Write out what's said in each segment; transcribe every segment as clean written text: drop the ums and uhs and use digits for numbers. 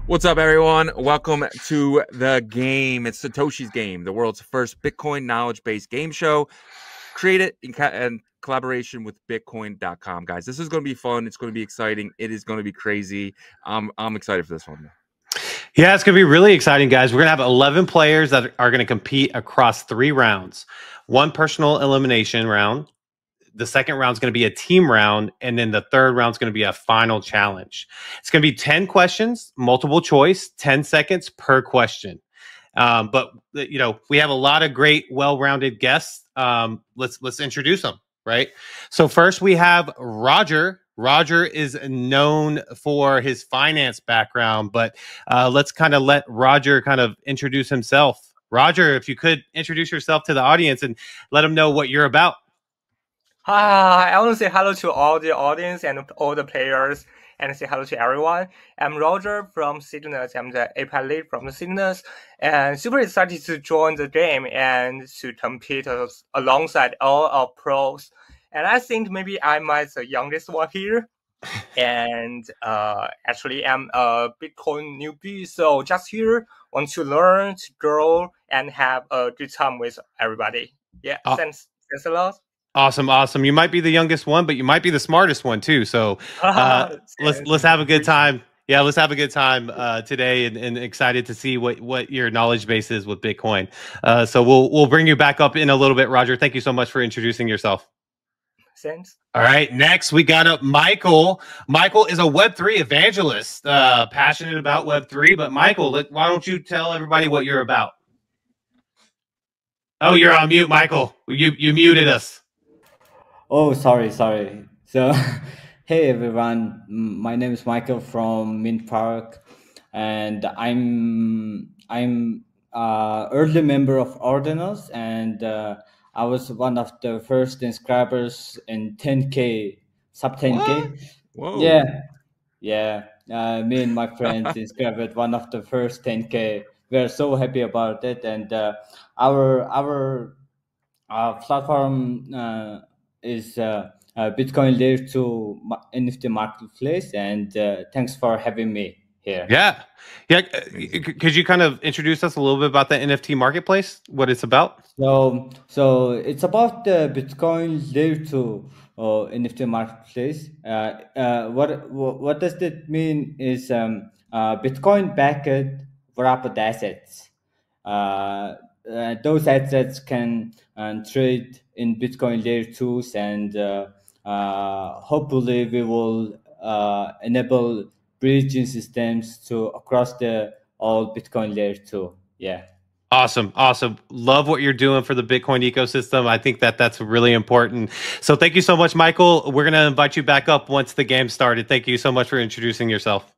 What's up, everyone? Welcome to the game. It's Satoshi's Game, the world's first Bitcoin knowledge-based game show, created in collaboration with Bitcoin.com. Guys, this is going to be fun. It's going to be exciting. It is going to be crazy. I'm excited for this one. Yeah, it's going to be really exciting, guys. We're going to have 11 players that are going to compete across 3 rounds. One personal elimination round. The second round is going to be a team round, and then the third round is going to be a final challenge. It's going to be 10 questions, multiple choice, 10 seconds per question. But you know, we have a lot of great, well-rounded guests. Let's introduce them, right? So first we have Roger. Roger is known for his finance background, but let's kind of let Roger kind of introduce himself. Roger, if you could introduce yourself to the audience and let them know what you're about. Hi, I want to say hello to all the audience and all the players. and say hello to everyone. I'm Roger from Cygnus. I'm the API lead from the Cygnus, and super excited to join the game and to compete alongside all our pros. And I think maybe I might the youngest one here. And actually, I'm a Bitcoin newbie, so just here want to learn, to grow, and have a good time with everybody. Yeah, thanks a lot. Awesome. You might be the youngest one, but you might be the smartest one too. So let's have a good time. Yeah, let's have a good time today, and excited to see what your knowledge base is with Bitcoin. So we'll bring you back up in a little bit, Roger. Thank you so much for introducing yourself. Thanks. All right, next we got up Michael. Michael is a Web3 evangelist, passionate about Web3. But Michael, why don't you tell everybody what you're about? Oh, you're on mute, Michael. You muted us. Oh, sorry. So, hey everyone, my name is Michael from Mint Park, and I'm early member of Ordinals, and I was one of the first inscribers in 10K, sub 10K. Whoa. Yeah. Me and my friends inscribed one of the first 10K. We're so happy about it, and our platform is Bitcoin Layer 2 NFT marketplace, and thanks for having me here. Yeah. Could you kind of introduce us a little bit about the NFT marketplace, what it's about? So it's about the Bitcoin Layer 2 NFT marketplace. What does that mean is Bitcoin backed wrapped assets. Those assets can trade in Bitcoin Layer 2s, and hopefully we will enable bridging systems to across the all Bitcoin Layer 2. Yeah. Awesome. Love what you're doing for the Bitcoin ecosystem. I think that's really important. So thank you so much, Michael. We're going to invite you back up once the game started. Thank you so much for introducing yourself.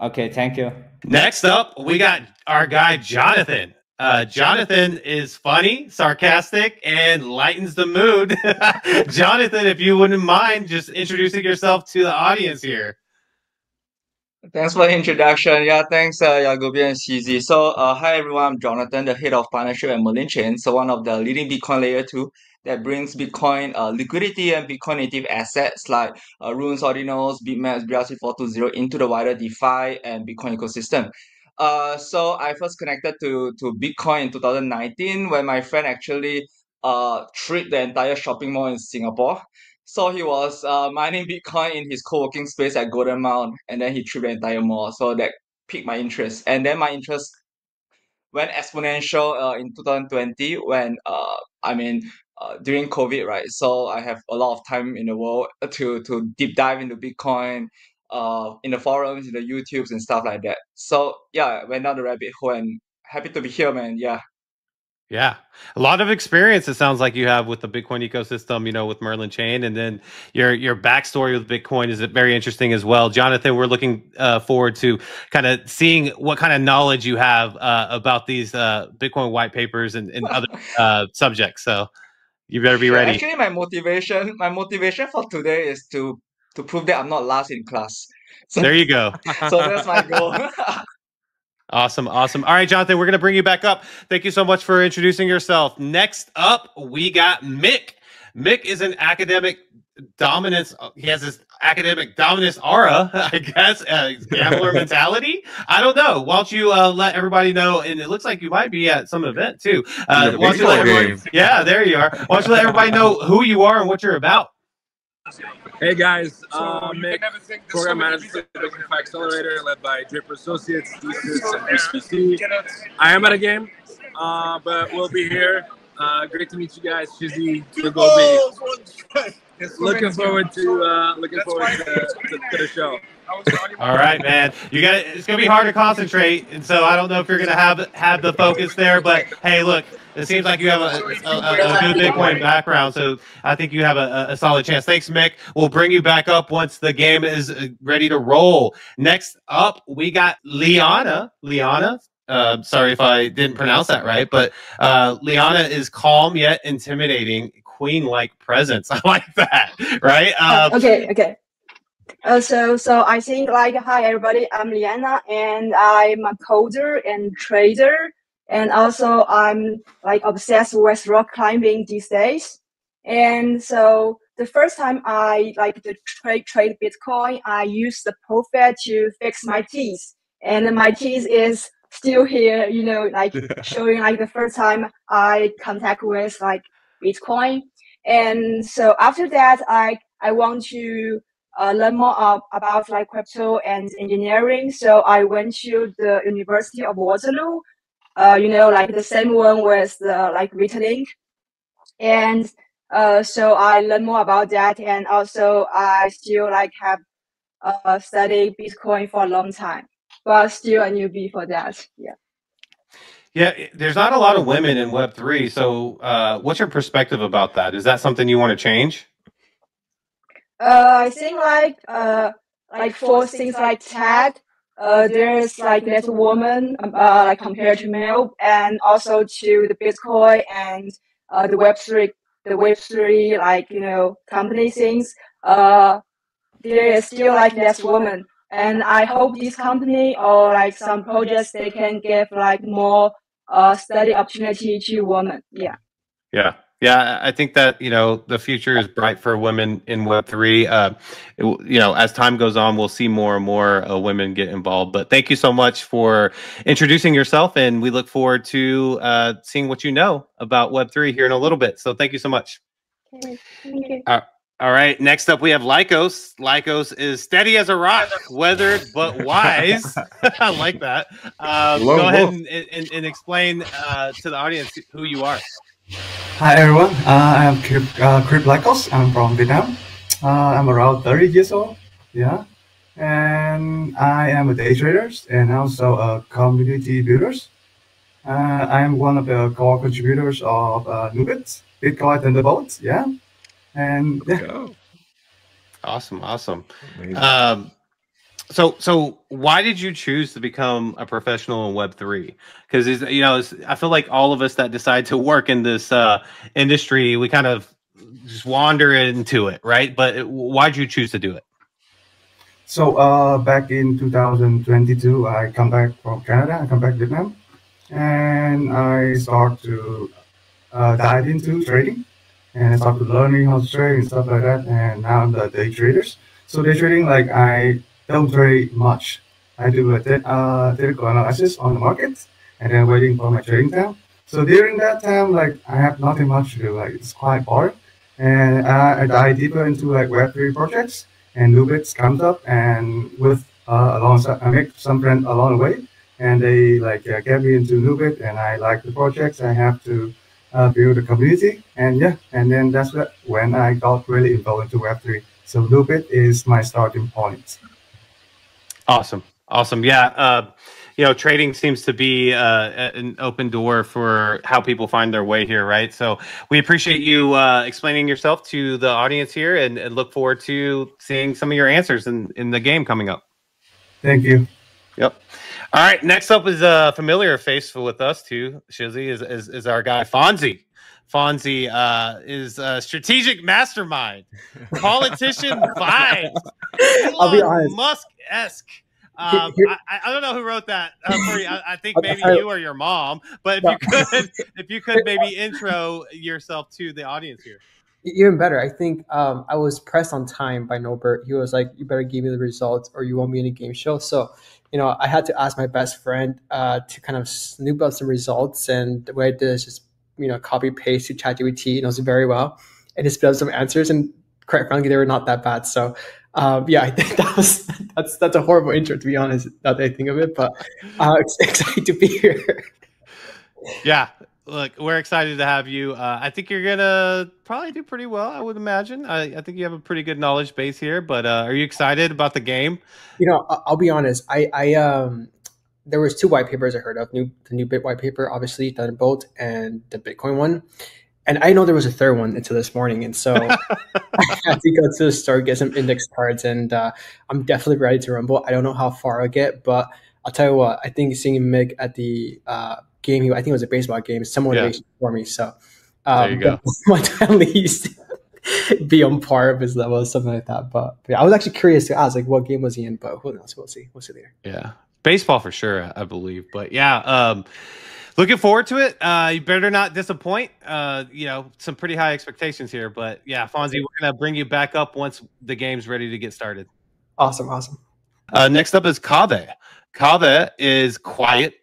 Okay, thank you. Next up, we got our guy, Jonathan. Jonathan is funny, sarcastic, and lightens the mood. Jonathan, if you wouldn't mind just introducing yourself to the audience here. Thanks for the introduction. Yeah, thanks, Yagobi and CZ. So, hi everyone, I'm Jonathan, the head of partnership at Merlin Chain. So, one of the leading Bitcoin layer 2 that brings Bitcoin liquidity and Bitcoin native assets like Runes, Ordinals, Bitmaps, BRC420 into the wider DeFi and Bitcoin ecosystem. So I first connected to Bitcoin in 2019 when my friend actually tripped the entire shopping mall in Singapore. So he was mining Bitcoin in his co-working space at Golden Mount, and then he tripped the entire mall. So that piqued my interest, and then my interest went exponential in 2020 when during COVID, right? So I have a lot of time in the world to deep dive into Bitcoin, in the forums, in the YouTubes and stuff like that. So yeah, I went down the rabbit hole and happy to be here, man. Yeah, a lot of experience it sounds like you have with the Bitcoin ecosystem, with Merlin Chain, and then your backstory with Bitcoin is very interesting as well. Jonathan, we're looking forward to kind of seeing what kind of knowledge you have about these Bitcoin white papers and other subjects. So you better be ready. Actually, my motivation for today is to prove that I'm not last in class. So, there you go. So that's my goal. Awesome. All right, Jonathan, we're going to bring you back up. Thank you so much for introducing yourself. Next up, we got Mick. Mick is an academic dominance. He has this academic dominance aura, I guess, gambler mentality. I don't know. Why don't you let everybody know? And it looks like you might be at some event too. Why don't you let everybody, yeah, there you are. Why don't you let everybody know who you are and what you're about? Hey guys, Mick, program manager at the Bitcoin Accelerator, led by Draper Associates, Thesis, and HPC. I am at a game, but we'll be here. Great to meet you guys, Shizzy, Gobi. Looking forward to the show. All right, man. It's gonna be hard to concentrate, and so I don't know if you're gonna have the focus there. But hey, look, it seems like you have a good Bitcoin background, so I think you have a solid chance. Thanks, Mick. We'll bring you back up once the game is ready to roll. Next up, we got Liana. Liana. Sorry if I didn't pronounce that right, but Liana is calm yet intimidating, queen-like presence. I like that, right? Okay. So I think hi everybody, I'm Liana and I'm a coder and trader, and also I'm obsessed with rock climbing these days. And so the first time I trade Bitcoin, I used the profit to fix my teeth, and my teeth is still here, showing the first time I contact with Bitcoin. And so after that, I want to learn more about crypto and engineering. So I went to the University of Waterloo, the same one with the Ritalin. And so I learned more about that, and also I still have studied Bitcoin for a long time, but still a newbie for that. Yeah. Yeah, there's not a lot of women in Web3. So what's your perspective about that? Is that something you want to change? I think for things like tech, there's less woman compared to male, and also to the Bitcoin and the Web3 company things. There is still less women, and I hope this company or some projects they can give more study opportunity to women. Yeah. Yeah, I think that the future is bright for women in Web3. As time goes on, we'll see more and more women get involved. But thank you so much for introducing yourself, and we look forward to seeing what you know about Web3 here in a little bit. So thank you so much. Okay, thank you. All right, next up we have Lycos. Lycos is steady as a rock, weathered but wise. I like that. Go ahead and explain to the audience who you are. Hi everyone, I'm Crip Lycos. I'm from Vietnam. I'm around 30 years old. Yeah, and I am a day trader and also a community builder. I'm one of the core contributors of Nubit, Bitcoin Thunderbolt. Yeah, and yeah. Awesome. So why did you choose to become a professional in Web3? Because I feel like all of us that decide to work in this industry, we kind of just wander into it, right? But why'd you choose to do it? So back in 2022, I come back from Canada. I come back to Vietnam, and I start to dive into trading, and I started learning how to trade and stuff like that. And now I'm the day traders. So day trading, I don't trade much. I do a technical analysis on the market and then waiting for my trading time. So during that time, I have nothing much to do. It's quite boring. And I dive deeper into Web3 projects, and Nubits comes up, and with alongside I make some friends along the way, and they get me into Nubit, and I like the projects. I have to build a community, and then that's when I got really involved into Web3. So Nubit is my starting point. Awesome. Yeah. Trading seems to be an open door for how people find their way here, right? So we appreciate you explaining yourself to the audience here, and look forward to seeing some of your answers in the game coming up. Thank you. Yep. All right. Next up is a familiar face with us too. Shizzy is our guy Fonzie. Fonzie is a strategic mastermind, politician vibes. I'll be honest. Musk-esque. I don't know who wrote that for you. I think maybe you or your mom. But if you could maybe intro yourself to the audience here. Even better. I think I was pressed on time by Norbert. He was like, "You better give me the results, or you won't be in a game show." So, I had to ask my best friend to kind of snoop out some results, and the way I did is just copy paste to ChatGPT. He knows it very well, and just spit out some answers. And quite frankly, they were not that bad. So, I think that's a horrible intro, to be honest. Now that I think of it, but it's excited to be here. Yeah. Look, we're excited to have you. I think you're gonna probably do pretty well, I would imagine. I think you have a pretty good knowledge base here. But are you excited about the game? I'll be honest. There was 2 white papers I heard of. The Nubit white paper, obviously, Thunderbolt, and the Bitcoin one. And I know there was a third one until this morning. And so I had to go to the store, get some index cards, and I'm definitely ready to rumble. I don't know how far I'll get, but I'll tell you what, I think seeing Mick at the game, I think it was a baseball game, some motivation for me. So there you go. At least be on par of his level or something like that. But yeah, I was actually curious to ask, like, what game was he in? But who knows? We'll see. We'll see later. Yeah, baseball for sure, I believe. But yeah, looking forward to it. You better not disappoint. Some pretty high expectations here. But yeah, Fonzie, we're gonna bring you back up once the game's ready to get started. Awesome. Next up is Kave. Kave is quiet,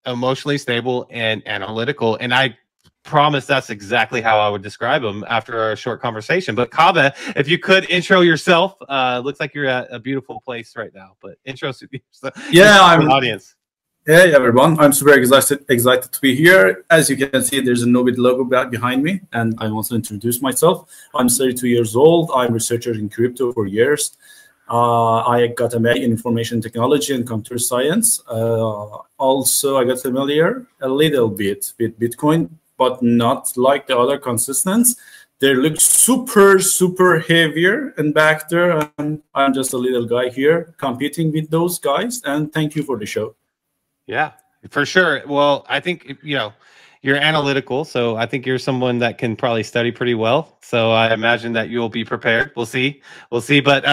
emotionally stable, and analytical. And I promise that's exactly how I would describe him after a short conversation. But Kave, if you could intro yourself, looks like you're at a beautiful place right now. But intro yourself. Yeah, I'm audience. Hey everyone, I'm super excited to be here. As you can see, there's a Nobit logo behind me, and I want to introduce myself. I'm 32 years old. I'm a researcher in crypto for years. I got a MA in information technology and computer science. Also, I got familiar a little bit with Bitcoin, but not like the other consistents. They look super heavier and back there, and I'm just a little guy here competing with those guys. And thank you for the show. Yeah, for sure. Well, I think you're analytical, so I think you're someone that can probably study pretty well. So I imagine that you'll be prepared. We'll see. But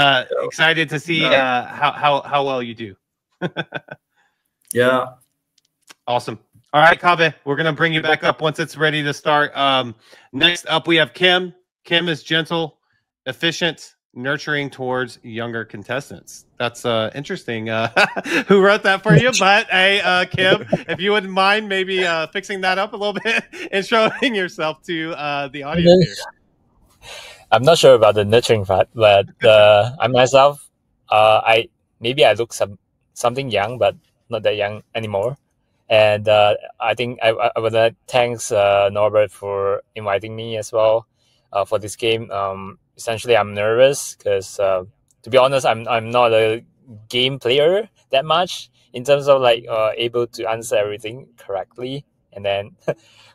excited to see how well you do. Yeah. Awesome. All right, Kave, we're gonna bring you back up once it's ready to start. Next up, we have Kim. Kim is gentle, efficient, nurturing towards younger contestants. That's interesting. Who wrote that for you? But hey, Kim, if you wouldn't mind maybe fixing that up a little bit and showing yourself to the audience here. I'm not sure about the nurturing part, but I myself, I look something young, but not that young anymore. And I think I would like thanks Norbert for inviting me as well for this game. Essentially, I'm nervous because, to be honest, I'm not a game player that much in terms of able to answer everything correctly, and then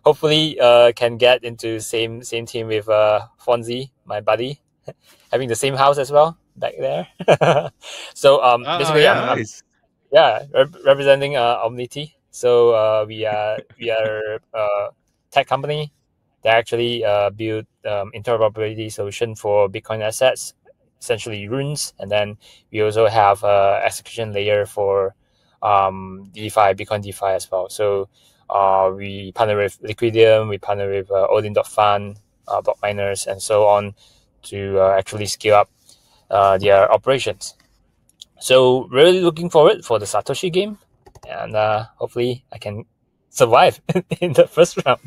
hopefully can get into same team with Fonzie, my buddy, having the same house as well back there. So basically, I'm representing Omnity. So we are a tech company that actually build interoperability solution for Bitcoin assets, essentially runes, and then we also have execution layer for DeFi, Bitcoin DeFi as well. So we partner with Liquidium, we partner with Odin.fund, block miners, and so on to actually scale up their operations. So really looking forward for the Satoshi game, and hopefully I can survive in the first round.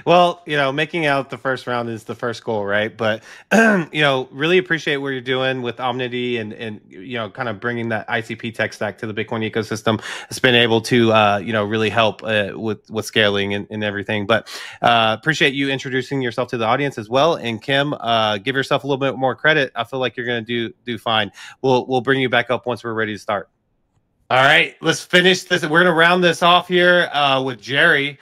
Well, making out the first round is the first goal, right? But really appreciate what you're doing with Omnity and kind of bringing that ICP tech stack to the Bitcoin ecosystem. It's been able to really help with scaling and everything. But appreciate you introducing yourself to the audience as well. And Kim, give yourself a little bit more credit. I feel like you're going to do fine. We'll bring you back up once we're ready to start. All right, let's finish this. We're going to round this off here with Jerry.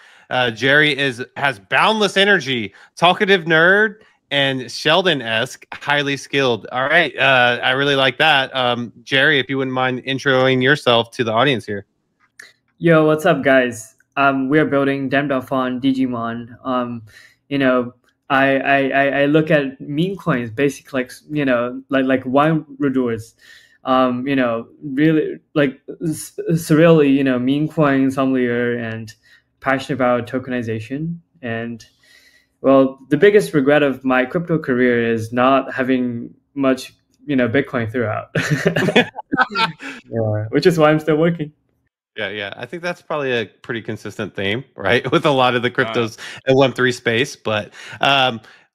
Jerry has boundless energy, talkative nerd, and Sheldon-esque, highly skilled. All right, I really like that. Jerry, if you wouldn't mind introing yourself to the audience here. Yo, what's up, guys? We're building Dem.fund Digimon. I look at meme coins, basically like wine redoers. Really surreally, meme coin sommelier and passionate about tokenization. And well, the biggest regret of my crypto career is not having much, Bitcoin throughout, which is why I'm still working. Yeah. I think that's probably a pretty consistent theme, right? With a lot of the cryptos in Web3 space. But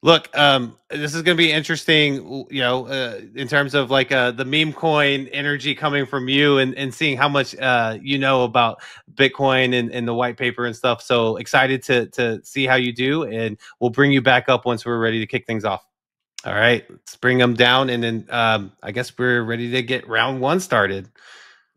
look, this is going to be interesting, in terms of the meme coin energy coming from you and seeing how much about Bitcoin and the white paper and stuff. So excited to see how you do, and we'll bring you back up once we're ready to kick things off. All right, let's bring them down, and then I guess we're ready to get round one started.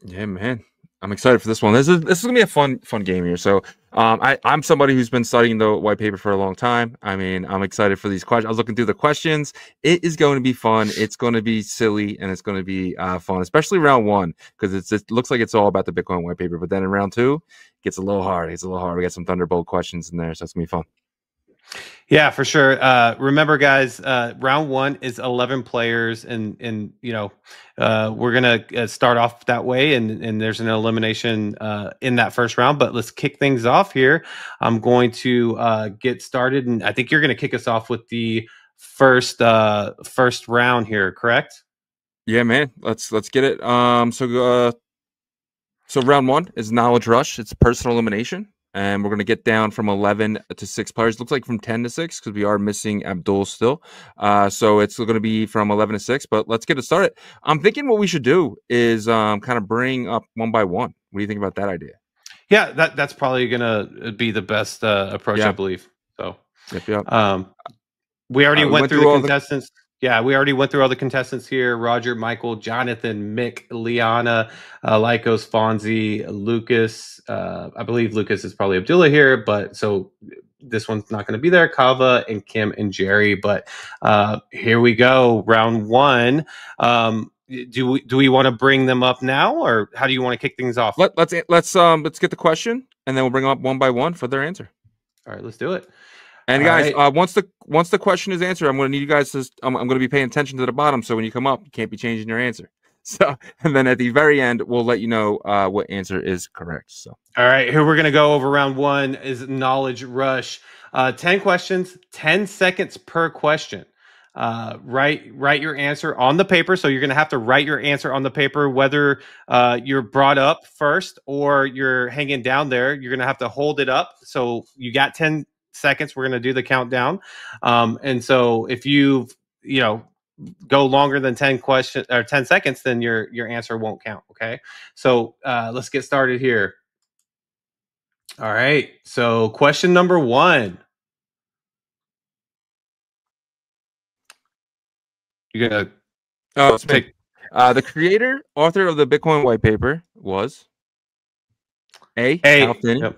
Yeah, man. I'm excited for this one. This is gonna be a fun game here. So I'm somebody who's been studying the white paper for a long time. I mean, I'm excited for these questions. I was looking through the questions. It is going to be fun. It's going to be silly, and it's going to be fun, especially round one, because it looks like it's all about the Bitcoin white paper. But then in round two, it gets a little hard. We got some Thunderbolt questions in there, so it's gonna be fun. Yeah, for sure. Remember, guys, round one is 11 players, and we're gonna start off that way, and there's an elimination in that first round. But let's kick things off here. I'm going to get started, and I think you're gonna kick us off with the first round here, correct? Yeah, man. Let's get it. So round one is knowledge rush. It's personal elimination. And we're going to get down from 11 to 6 players. Looks like from 10 to 6 because we are missing Abdul still. So it's going to be from 11 to 6. But let's get it started. I'm thinking what we should do is kind of bring up one by one. What do you think about that idea? Yeah, that's probably going to be the best approach, I believe. So yep. We already went through the contestants. Yeah, we already went through all the contestants here. Roger, Michael, Jonathan, Mick, Liana, Lycos, Fonzie, Lucas. I believe Lucas is probably Abdullah here, but so this one's not going to be there. Kava and Kim and Jerry. But here we go. Round one. Do we want to bring them up now, or how do you want to kick things off? Let's get the question, and then we'll bring them up one by one for their answer. All right, let's do it. And guys, once the question is answered, I'm going to need you guys to. I'm going to be paying attention to the bottom, so when you come up, you can't be changing your answer. So, and then at the very end, we'll let you know what answer is correct. So, all right, here we're going to go over round one is knowledge rush. 10 questions, 10 seconds per question. Write your answer on the paper. So you're going to have to write your answer on the paper, whether you're brought up first or you're hanging down there. You're going to have to hold it up. So you got 10 seconds. We're going to do the countdown. And so if you go longer than 10 questions or 10 seconds, then your answer won't count. Okay. So let's get started here. All right. So question number one. You're going to take the creator, author of the Bitcoin white paper was A. Al Finney,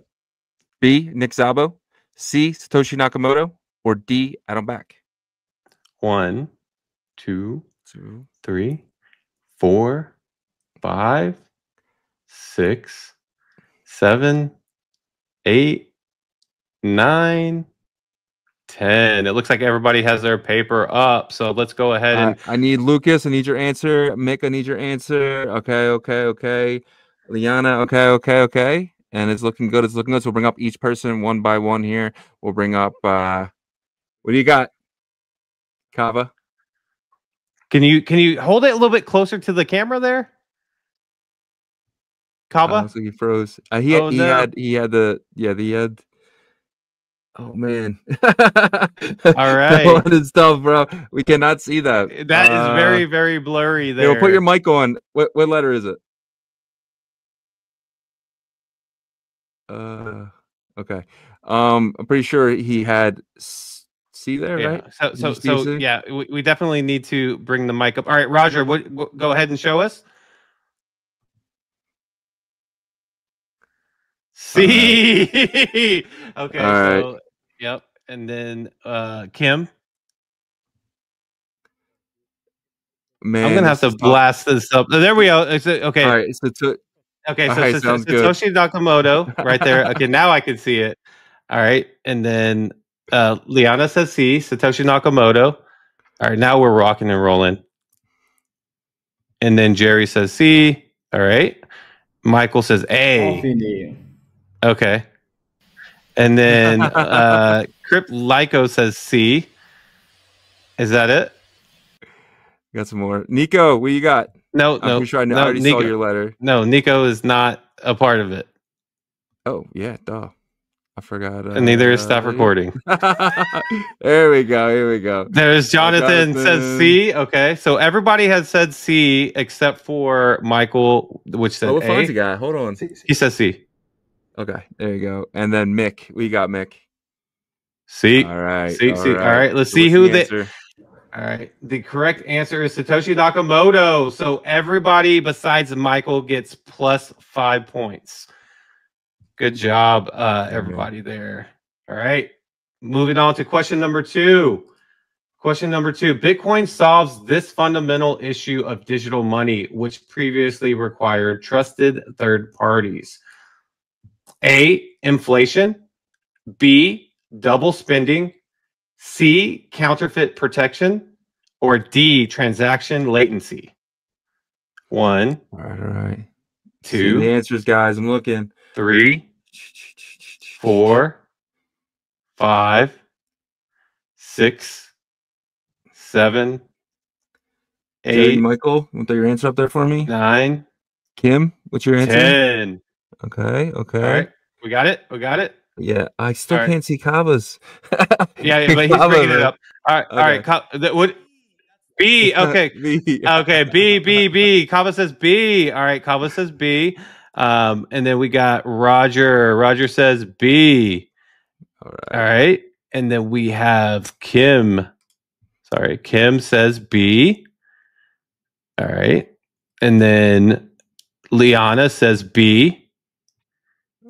B. Nick Szabo, C. Satoshi Nakamoto, or D. Adam Back. 1, 2, 3, 4, 5, 6, 7, 8, 9, 10. It looks like everybody has their paper up. So let's go ahead and I need Lucas. I need your answer. Mick, I need your answer. Okay. Liana, okay. And it's looking good. So we'll bring up each person one by one here. We'll bring up what do you got? Kava. Can you hold it a little bit closer to the camera there? Kava? Looks like he froze. He had oh man. All right. That is tough, bro. We cannot see that. That is very, very blurry there. We'll put your mic on. What letter is it? Okay. I'm pretty sure he had C there, yeah. right? So yeah, we definitely need to bring the mic up. All right, Roger, go ahead and show us. C. Okay. All right. Yep. And then Kim. Man, I'm gonna have to blast this up. There we go. Okay. All right. Okay, so Satoshi Nakamoto right there. Okay, now I can see it. All right, and then Liana says C, Satoshi Nakamoto. All right, now we're rocking and rolling. And then Jerry says C. All right. Michael says A. Okay. And then Crypt Lyco says C. Is that it? Got some more. Nico, what you got? No. I'm pretty sure I already saw your letter. No, Nico is not a part of it. Oh, yeah, duh. I forgot. And neither is staff recording. Here we go. There's Jonathan says C. Okay, so everybody has said C except for Michael, which said what A. Fonzie guy? Hold on. He says C. Okay, there you go. And then Mick. We got Mick. C. All right. C. All right. Let's see who the All right. The correct answer is Satoshi Nakamoto. So everybody besides Michael gets plus 5 points. Good job, everybody there. All right. Moving on to question number 2. Question number 2. Bitcoin solves this fundamental issue of digital money, which previously required trusted third parties. A, inflation. B, double spending. C, counterfeit protection, or D, transaction latency? 1. All right. 2. See the answers, guys. I'm looking. 3, 4, 5, 6, 7, Jerry, 8, Michael, you want to throw your answer up there for me? 9, Kim, what's your answer? 10. Okay. All right. We got it? We got it? Yeah, I still All right. can't see Kava's. Yeah, but he's bringing it up. All right. Okay. All right. That would B. Okay. B. Okay. B. Kava says B. All right. Kava says B. And then we got Roger. Roger says B. All All right. And then we have Kim. Sorry. Kim says B. All right. And then Liana says B.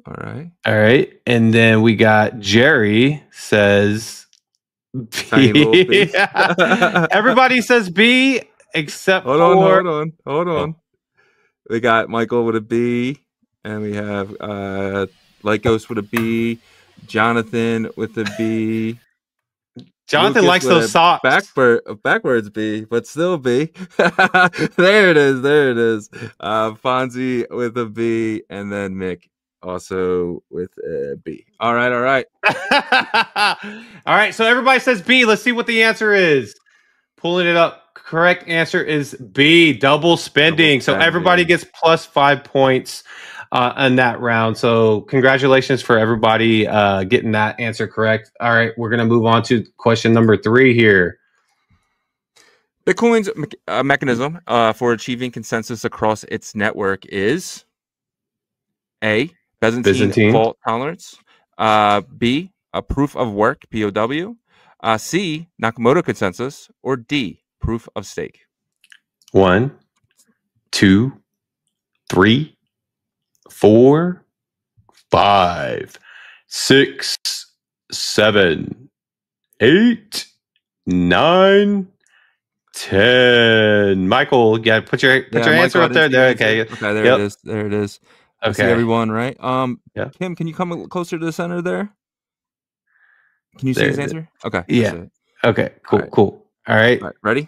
All right. All right. And then we got Jerry says Tiny little B. face. Everybody says B except Hold for on. We got Michael with a B, and we have Lycos with a B, Jonathan with a B. Jonathan Lucas likes with those a socks. Backwards B, but still B. There it is. Fonzie with a B, and then Mick also with a B. All right. All right. So everybody says B. Let's see what the answer is. Pulling it up. Correct answer is B, double spending. So everybody gets plus 5 points in that round. So congratulations for everybody getting that answer correct. All right, we're going to move on to question number 3 here. Bitcoin's mechanism for achieving consensus across its network is A, Byzantine fault tolerance, B, a proof of work, POW, C, Nakamoto consensus, or D, proof of stake. 1, 2, 3, 4, 5, 6, 7, 8, 9, 10. Michael, yeah, put your answer up there. Okay, there it is. I see Okay, everyone, right? Yeah. Kim, can you come closer to the center there? Can you see his answer? Okay. Yeah. Okay. Cool. All right. Cool. All right. Ready?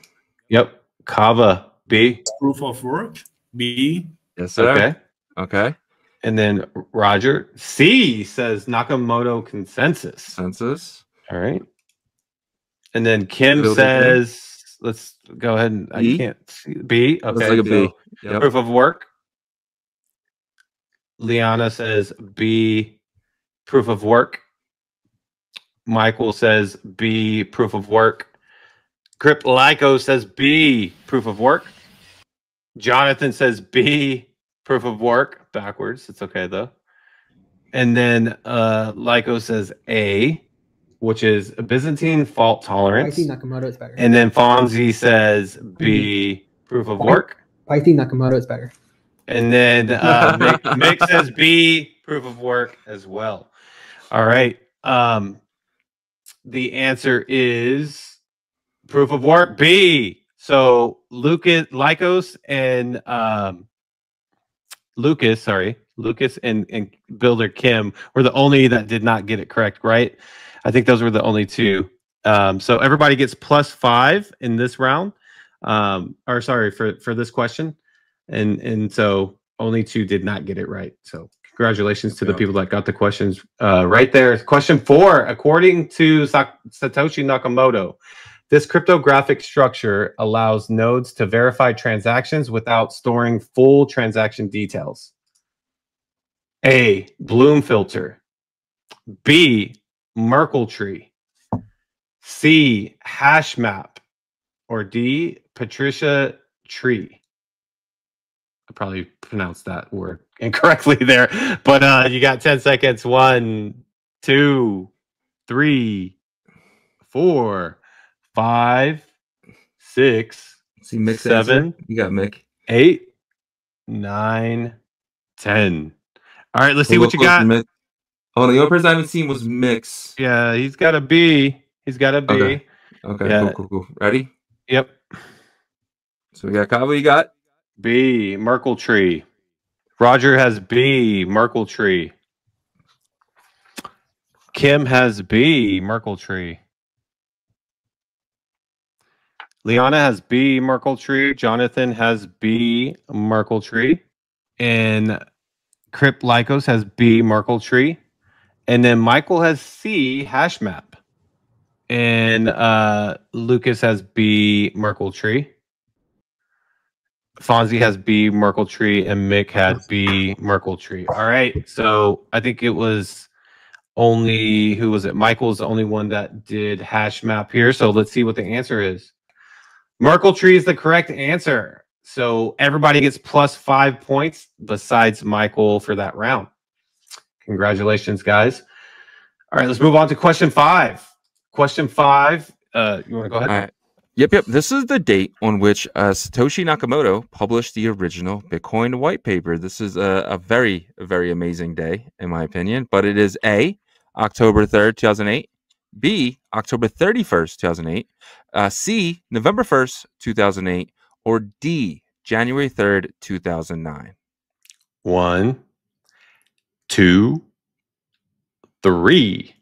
Yep. Kava B. Proof of work B. Yes, sir. Okay. And then Roger C says Nakamoto consensus. All right. And then Kim says, let's go ahead and B? I can't see B. Okay. Looks like a B. Yep. Proof of work. Liana says B, proof of work. Michael says B, proof of work. Crypt Lyco says B, proof of work. Jonathan says B, proof of work. Backwards. It's okay though. And then Lyco says A, which is a Byzantine fault tolerance. I think Nakamoto is better. And then Fonzie says B, proof of work. I think Nakamoto is better. And then Mick says B, proof of work as well. All right. The answer is proof of work B. So Lycos and Lucas and Builder Kim were the only that did not get it correct, right? I think those were the only two. So everybody gets plus 5 in this round. For this question. And so only 2 did not get it right. So congratulations to the people that got the questions right there. Question 4, according to Satoshi Nakamoto, this cryptographic structure allows nodes to verify transactions without storing full transaction details. A, Bloom filter. B, Merkle tree. C, hash map. Or D, Patricia tree. I probably pronounced that word incorrectly there, but you got 10 seconds. 1, 2, 3, 4, 5, 6, See Mick 7. You got Mick. 8, 9, 10. All right, let's see what you got. Oh, the only person I haven't seen was Mix. Yeah, he's got a B. He's got a B. Okay. Yeah. Cool. Ready? Yep. So we got Kava. You got B, Merkle tree. Roger has B, Merkle tree. Kim has B, Merkle tree. Liana has B, Merkle Tree. Jonathan has B, Merkle Tree. And Crip Lycos has B, Merkle Tree. And then Michael has C, Hash Map. And Lucas has B, Merkle Tree. Fonzie has B, Merkle Tree. And Mick had B, Merkle Tree. All right. So I think it was only, who was it? Michael's the only one that did Hash Map here. So let's see what the answer is. Merkle Tree is the correct answer. So everybody gets +5 points besides Michael for that round. Congratulations, guys. All right, let's move on to question 5. Question 5. You want to go ahead? All right. Yep. This is the date on which Satoshi Nakamoto published the original Bitcoin white paper. This is a very, very amazing day, in my opinion. But it is A, October 3rd, 2008. B, October 31st, 2008. C, November 1st, 2008. Or D, January 3rd, 2009. 1, 2, 3,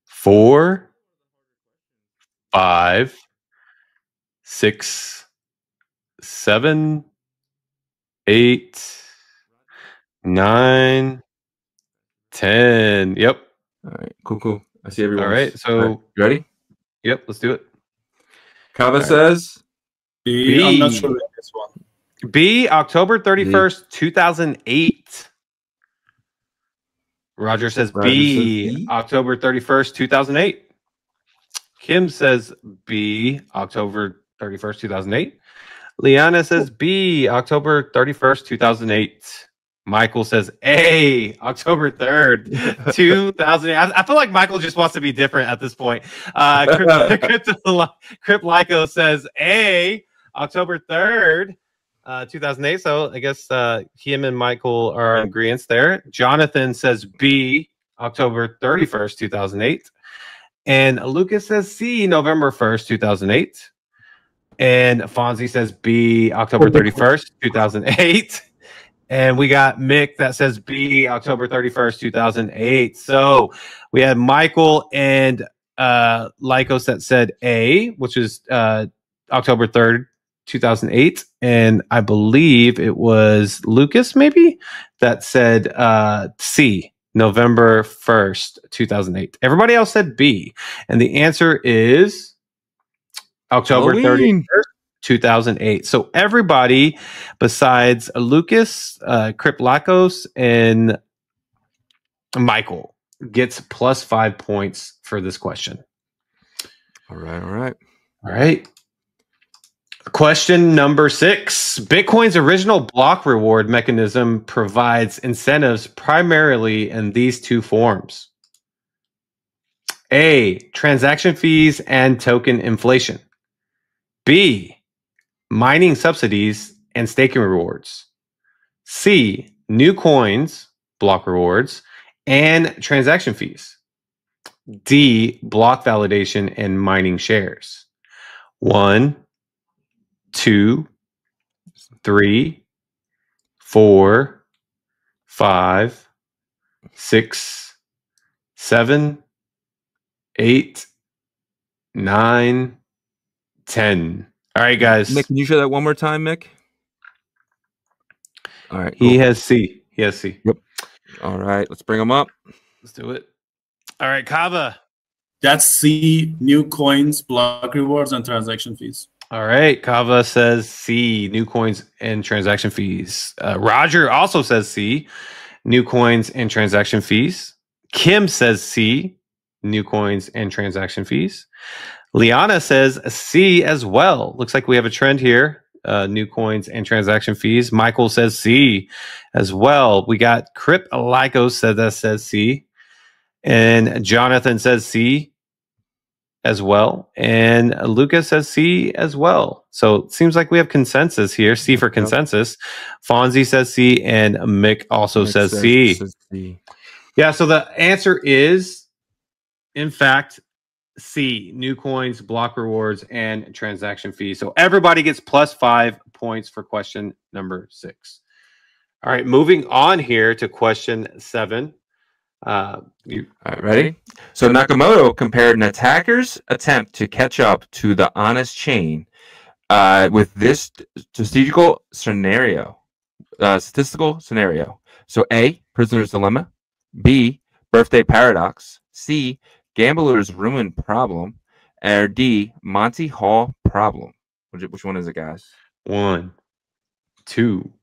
4, 5, 6, 7, 8, 9, 10. Yep. All right. Cool. I see everyone. All right. So you ready? Yep. Let's do it. Kava says B. I'm not sure about this one. B, October 31st, 2008. Roger says B, October 31st, 2008. Kim says B, October 31st, 2008. Liana says B, October 31st, 2008. Michael says A, October 3rd, 2008. I feel like Michael just wants to be different at this point. Crip Lyco says A, October 3rd, 2008. So I guess him and Michael are in agreement there. Jonathan says B, October 31st, 2008. And Lucas says C, November 1st, 2008. And Fonzie says B, October 31st, 2008. And we got Mick that says B, October 31st, 2008. So we had Michael and Lycos that said A, which is October 3rd, 2008. And I believe it was Lucas, maybe, that said C, November 1st, 2008. Everybody else said B. And the answer is October 31st, 2008. So everybody besides Lucas, Crip Lycos, and Michael gets +5 points for this question. All right. Question number 6. Bitcoin's original block reward mechanism provides incentives primarily in these two forms. A, transaction fees and token inflation. B, mining subsidies and staking rewards. C, new coins, block rewards, and transaction fees. D, block validation and mining shares. 1, 2, 3, 4, 5, 6, 7, 8, 9, 10. All right, guys. Mick, can you share that one more time, Mick? All right. He has C. Yep. All right. Let's bring him up. Let's do it. All right, Kava. That's C, new coins, block rewards, and transaction fees. All right. Kava says C, new coins and transaction fees. Roger also says C, new coins and transaction fees. Kim says C, new coins and transaction fees. Liana says C as well. Looks like we have a trend here. New coins and transaction fees. Michael says C as well. We got Crip Lycos that says C. And Jonathan says C as well. And Lucas says C as well. So it seems like we have consensus here. C for consensus. Fonzie says C, and Mick also says C. Yeah, so the answer is, in fact, C, new coins, block rewards, and transaction fees. So everybody gets +5 points for question number 6. All right, moving on here to question 7. You All right, ready? So Nakamoto compared an attacker's attempt to catch up to the honest chain with this statistical scenario. So A, prisoner's dilemma. B, birthday paradox. C, gambler's ruin problem. Or D, Monty Hall problem. Which one is it, guys? 1, 2,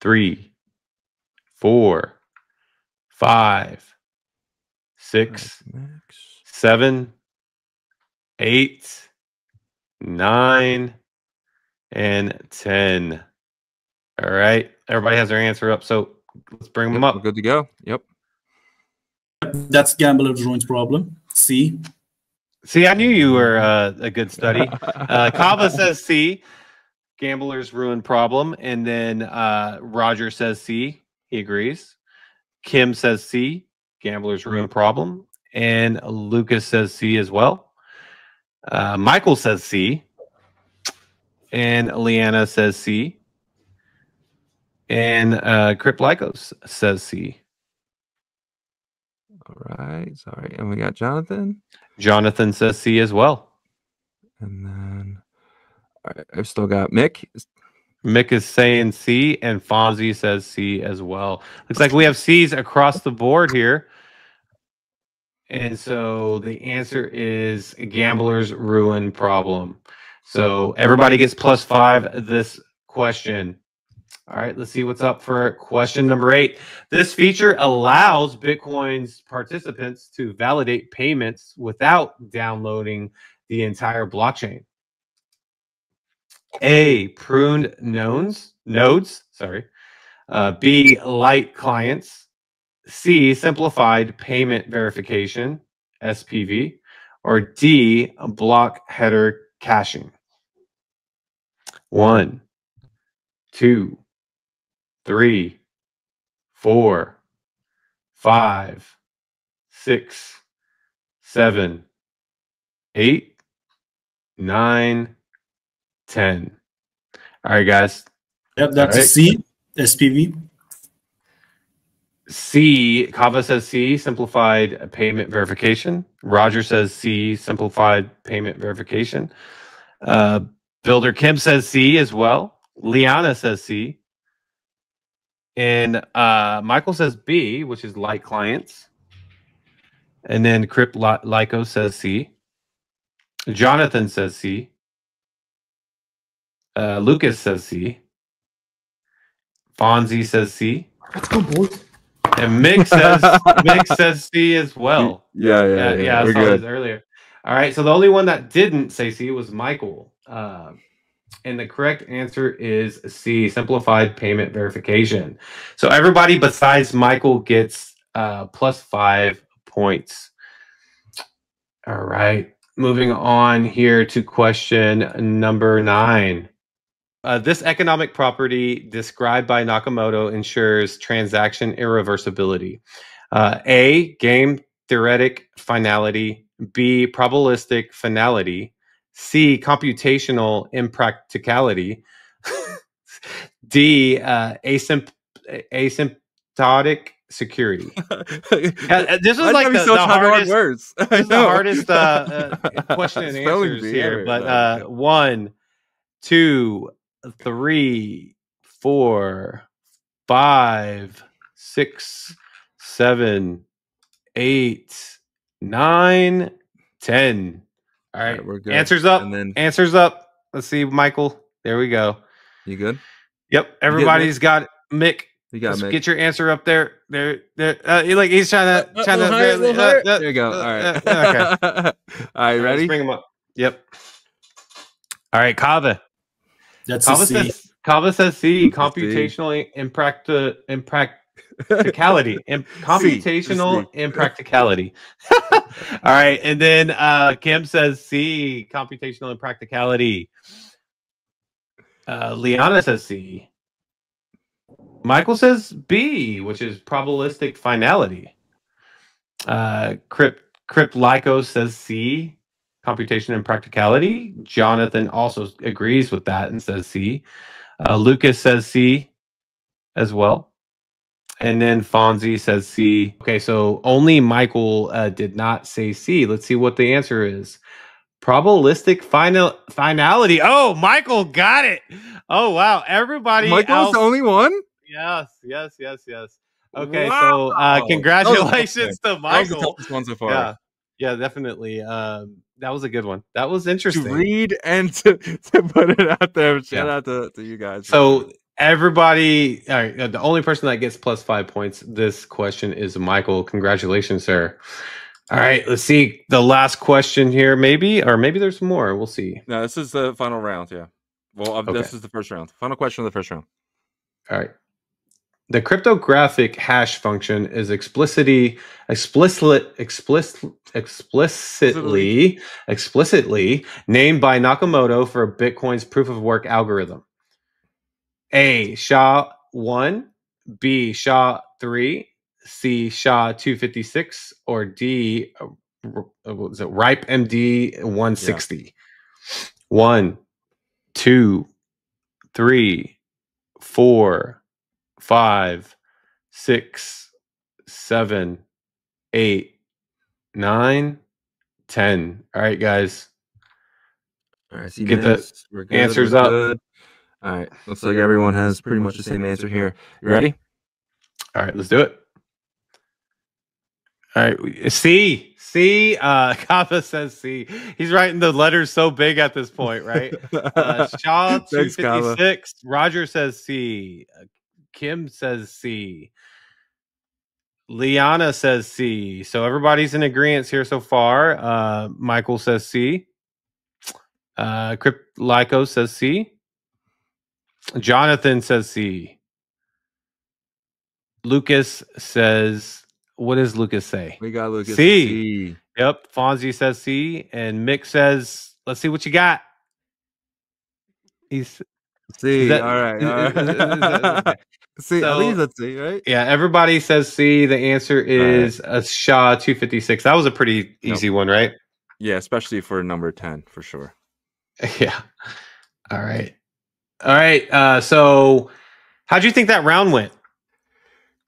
3, 4, 5, 6, 7, 8, 9, and 10. All right. Everybody has their answer up. So let's bring them up. We're good to go. Yep. That's gambler's ruins problem. C. See, I knew you were a good study. Kava says C, gambler's ruin problem. And then Roger says C. He agrees. Kim says C, gambler's ruin problem. And Lucas says C as well. Michael says C. And Leanna says C. And Crip Lycos says C. All right. Sorry. And we got Jonathan. Jonathan says C as well. And then all right, I've still got Mick. Mick is saying C, and Fonzie says C as well. Looks like we have C's across the board here. And so the answer is gambler's ruin problem. So everybody gets +5 this question. All right, let's see what's up for question number 8. This feature allows Bitcoin's participants to validate payments without downloading the entire blockchain. A, pruned nodes. B, light clients. C, simplified payment verification, SPV. Or D, block header caching. 1, 2, 3, 4, 5, 6, 7, 8, 9, 10. All right, guys. Yep, that's right. C, SPV. C, Kava says C, simplified payment verification. Roger says C, simplified payment verification. Builder Kim says C as well. Liana says C. And Michael says B, which is light clients. And then Crip Lyco says C. Jonathan says C. Lucas says C. Fonzie says C. Let's go, boys. And Mick says C as well. Yeah. I saw this earlier. All right, so the only one that didn't say C was Michael. And the correct answer is C, simplified payment verification. So everybody besides Michael gets +5 points. All right, moving on here to question number 9. This economic property described by Nakamoto ensures transaction irreversibility. A, game theoretic finality. B, probabilistic finality. C, computational impracticality. D, asymptotic security. This was like the hardest words. This is the hardest question and answers here. But 1, 2, 3, 4, 5, 6, 7, 8, 9, 10. All right, we're good. Answers up. And then Answers up. Let's see, Michael. There we go. You good? Yep. Everybody's got it. Mick. You got Mick. Get your answer up there. There. Like he's trying to. There you go. All right. Okay. All right. Ready? Let's bring him up. Yep. All right, Kava. That's Kava C. Kava says C. Computational impracticality. Computational impracticality. All right, and then Kim says C. Computational impracticality. Liana says C. Michael says B, which is probabilistic finality. Crip Lyco says C. Computation and practicality. Jonathan also agrees with that and says C. Lucas says C as well. And then Fonzie says C. Okay, so only Michael did not say C. Let's see what the answer is. Probabilistic finality. Oh, Michael got it. Oh, wow. Everybody Michael's else. the only one? Yes. Okay, Wow. so congratulations to That was the Michael. toughest one so far. Yeah, definitely. That was a good one. That was interesting. To read and to put it out there. Shout out to you guys. So everybody, all right, the only person that gets plus 5 points this question is Michael. Congratulations, sir. All right, let's see the last question here, maybe there's more. We'll see. No, this is the final round. Yeah. Well, Okay. This is the first round. Final question of the first round. All right. The cryptographic hash function is explicitly named by Nakamoto for Bitcoin's proof of work algorithm. A, SHA-1, B, SHA-3, C, SHA-256, or D, what was it, RIPE MD 160. 1, 2, 3, 4, 5, 6, 7, 8, 9, 10. All right, guys. All right, Get the answers up. Good. All right, looks like everyone has pretty much the same answer here. You ready? All right, let's do it. All right, C. Kava says C. He's writing the letters so big at this point, right? Shaw 256. Roger says C. Kim says C. Liana says C. So everybody's in agreement here so far. Michael says C. Lyco says C. Jonathan says C. Lucas says, what does Lucas say? We got Lucas. C. Yep. Fonzie says C. And Mick says, let's see what you got. He's C. All right. C. So, at least that's C, right? Yeah, everybody says C. The answer is a SHA 256. That was a pretty easy one, right? Yeah, especially for number 10, for sure. Yeah. All right. So how'd you think that round went?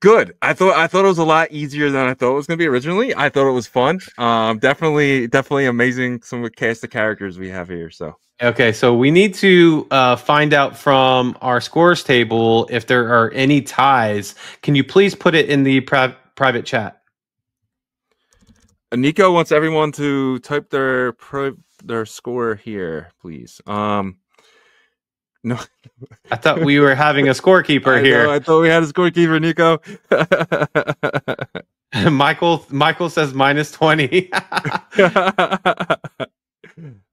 Good. I thought it was a lot easier than I thought it was going to be originally. I thought it was fun. Definitely amazing. Some of the cast of characters we have here. So okay, so we need to find out from our scores table if there are any ties. Can you please put it in the private chat? Nico wants everyone to type their score here, please. No, I thought we were having a scorekeeper here. I thought we had a scorekeeper, Nico. Michael says -20.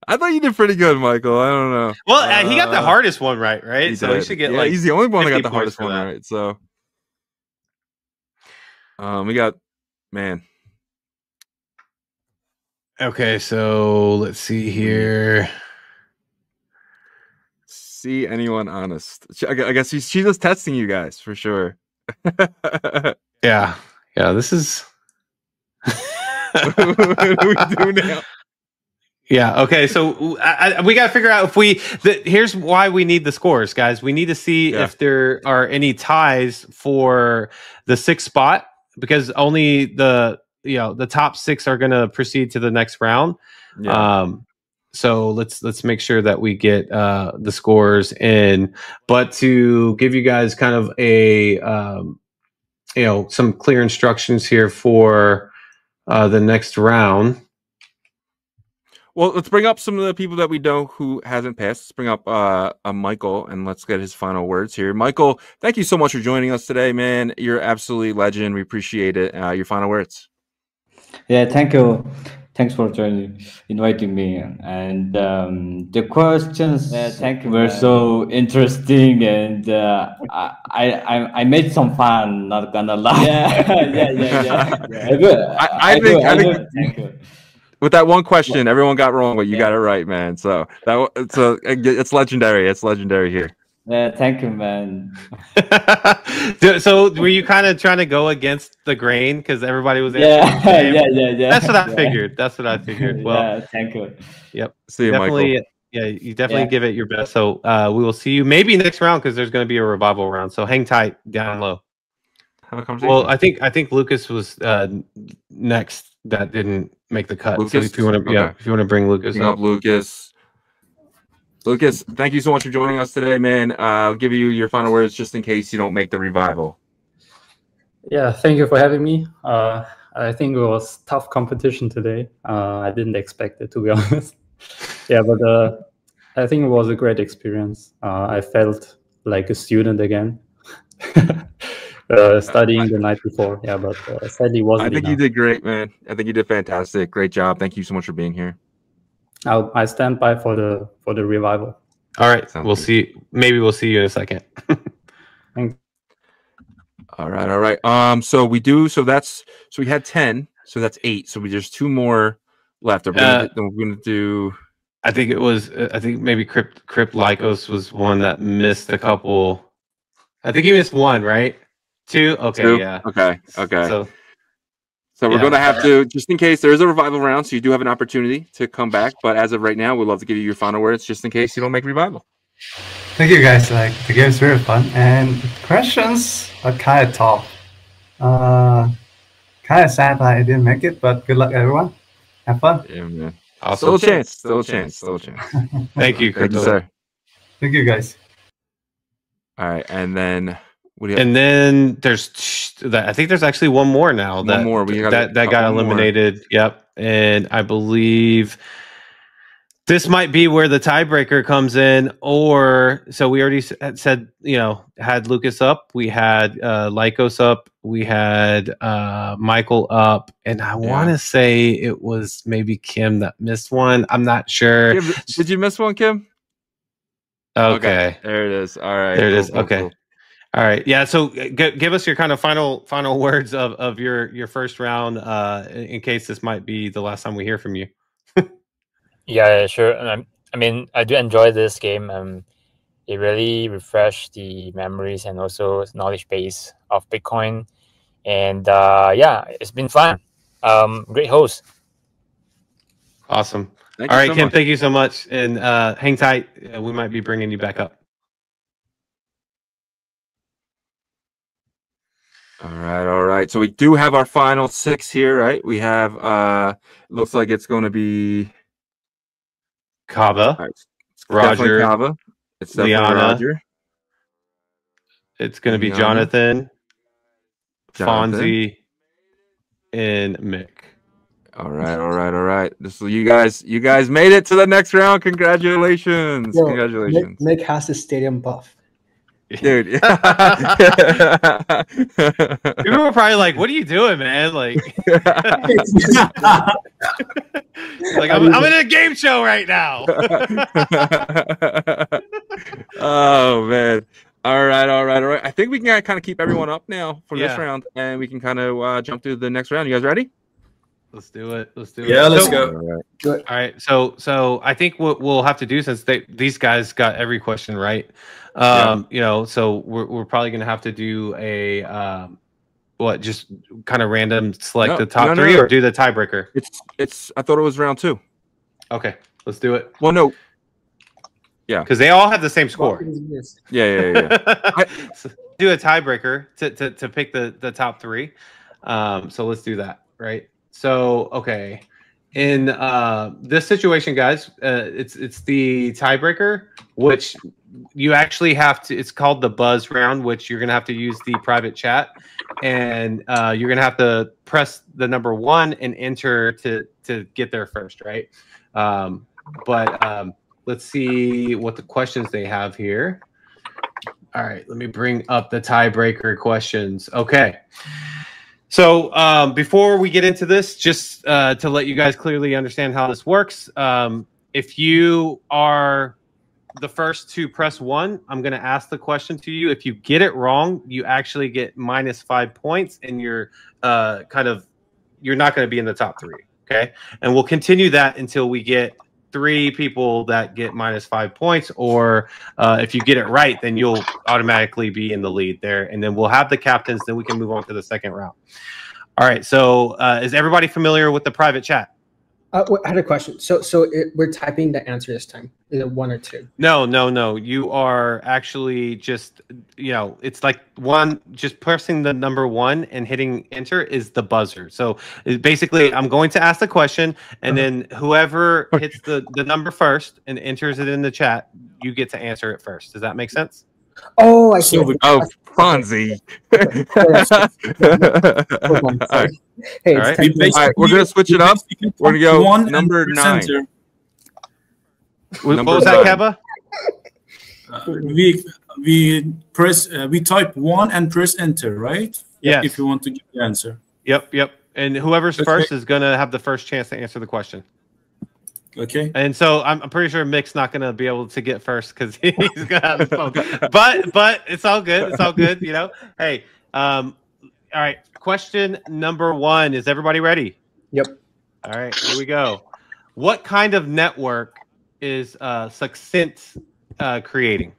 I thought you did pretty good, Michael. I don't know. Well, he got the hardest one right? So did. he should get he's the only one that got the hardest one that. right. So, we got man. Okay, so let's see here. See anyone honest? I guess she's just testing you guys for sure. Yeah. This is. What do we do now? Yeah. Okay. So we got to figure out here's why we need the scores, guys. We need to see if there are any ties for the 6th spot, because only the top 6 are going to proceed to the next round. Yeah. So let's make sure that we get the scores in. But to give you guys kind of a some clear instructions here for the next round. Well, let's bring up some of the people that we know who hasn't passed. Let's bring up Michael, and let's get his final words here. Michael, thank you so much for joining us today, man. You're absolutely legend. We appreciate it. Your final words. Yeah, thank you. Thanks for inviting me. And the questions were so interesting, and I made some fun. Not gonna lie. Yeah. I think thank you. With that one question, everyone got wrong, but you got it right, man. So it's legendary. It's legendary here. Yeah, thank you, man. So were you kind of trying to go against the grain because everybody was yeah. That's what I figured. Well, yeah, thank you. Yep. See you, Michael. Yeah, you definitely give it your best. So we will see you maybe next round, because there's going to be a revival round. So hang tight down low. have a conversation. Well, I think Lucas was next that didn't make the cut. Lucas? So if you want to, if you want to bring Lucas up, Lucas, thank you so much for joining us today, man. I'll give you your final words just in case you don't make the revival. Yeah, thank you for having me. I think it was tough competition today. I didn't expect it, to be honest. Yeah, but I think it was a great experience. I felt like a student again, studying the night before. Yeah, but sadly wasn't I think enough. you did great, man. I think you did fantastic. Great job. Thank you so much for being here. I stand by for the revival. All right, we'll see. Maybe we'll see you in a second. Thanks. All right. So we had 10, so that's 8. So there's 2 more left. We're gonna do. I think maybe Crypt Lycos was one that missed a couple. I think he missed 1, right? 2. Okay, 2? yeah. Okay. So we're yeah. gonna have to, just in case there is a revival round, so you do have an opportunity to come back. But as of right now, we'd love to give you your final words, just in case you don't make revival. Thank you guys. Like, the game's very fun, and the questions are kind of tough. Kind of sad that I didn't make it, but good luck, everyone. Have fun. Yeah, man. Awesome. Still a chance. Thank you, Thank you, sir. Thank you, guys. All right, and then what do you have? And then I think there's actually one more now. One more. That got eliminated. Yep, and I believe this might be where the tiebreaker comes in. Or so we already said, had Lucas up, we had Lycos up, we had Michael up, and I want to say it was maybe Kim that missed one. I'm not sure. Did you miss one, Kim? Okay. There it is. All right. There it is. Okay. Cool. All right. Yeah. So give us your kind of final words of your first round, in case this might be the last time we hear from you. Yeah, sure. I mean, I do enjoy this game. It really refreshed the memories and also knowledge base of Bitcoin. And yeah, it's been fun. Great host. Awesome. All right, Kim, thank you so much. And hang tight. We might be bringing you back up. All right. So we do have our final 6 here, right? We have, looks like it's going to be Kava, right. Roger, Kava. It's Liana, Roger. It's going to be Jonathan, Fonzie, and Mick. All right. You guys made it to the next round. Congratulations. Yo, Congratulations. Mick has the stadium buff. Dude. People were probably like, what are you doing, man? Like, I'm in a game show right now. Oh, man. All right. I think we can kind of keep everyone up now for this round, and we can kind of jump to the next round. You guys ready? Let's do it. Yeah, let's go. All right. So I think what we'll have to do, since these guys got every question right, so we're probably gonna have to do a just kind of random select the top 3 or do the tiebreaker. It's I thought it was round 2. Okay, let's do it. Well, no. Yeah, because they all have the same score. Yeah. Do a tiebreaker to pick the top 3. So let's do that, right? So okay, in this situation, guys, it's the tiebreaker, which you actually have to. It's called the buzz round, which you're gonna have to use the private chat, and you're gonna have to press the number 1 and enter to get there first, right? But let's see what the questions they have here. All right, let me bring up the tiebreaker questions. Okay. So before we get into this, just to let you guys clearly understand how this works, if you are the first to press 1, I'm going to ask the question to you. If you get it wrong, you actually get -5 points, and you're not going to be in the top 3. Okay, and we'll continue that until we get 3 people that get -5 points, or if you get it right, then you'll automatically be in the lead there, and then we'll have the captains. Then we can move on to the second round. All right. So is everybody familiar with the private chat? Wait, I had a question. So we're typing the answer this time. Is it 1 or 2? No. You are actually just, it's like one, just pressing the number 1 and hitting enter is the buzzer. So basically, I'm going to ask the question, and then whoever hits the number first and enters it in the chat, you get to answer it first. Does that make sense? Oh, I see. Fonzie. Hey, all right, we're gonna switch it up. We're gonna go number 9. What was that, Keba? We type 1 and press enter, right? Yes. If you want to give the answer. Yep. And whoever's first is gonna have the first chance to answer the question. Okay. And so I'm pretty sure Mick's not gonna be able to get first because he's gonna have the phone. But it's all good. It's all good. Hey, all right. Question number 1. Is everybody ready? Yep. All right. Here we go. What kind of network is Succinct creating?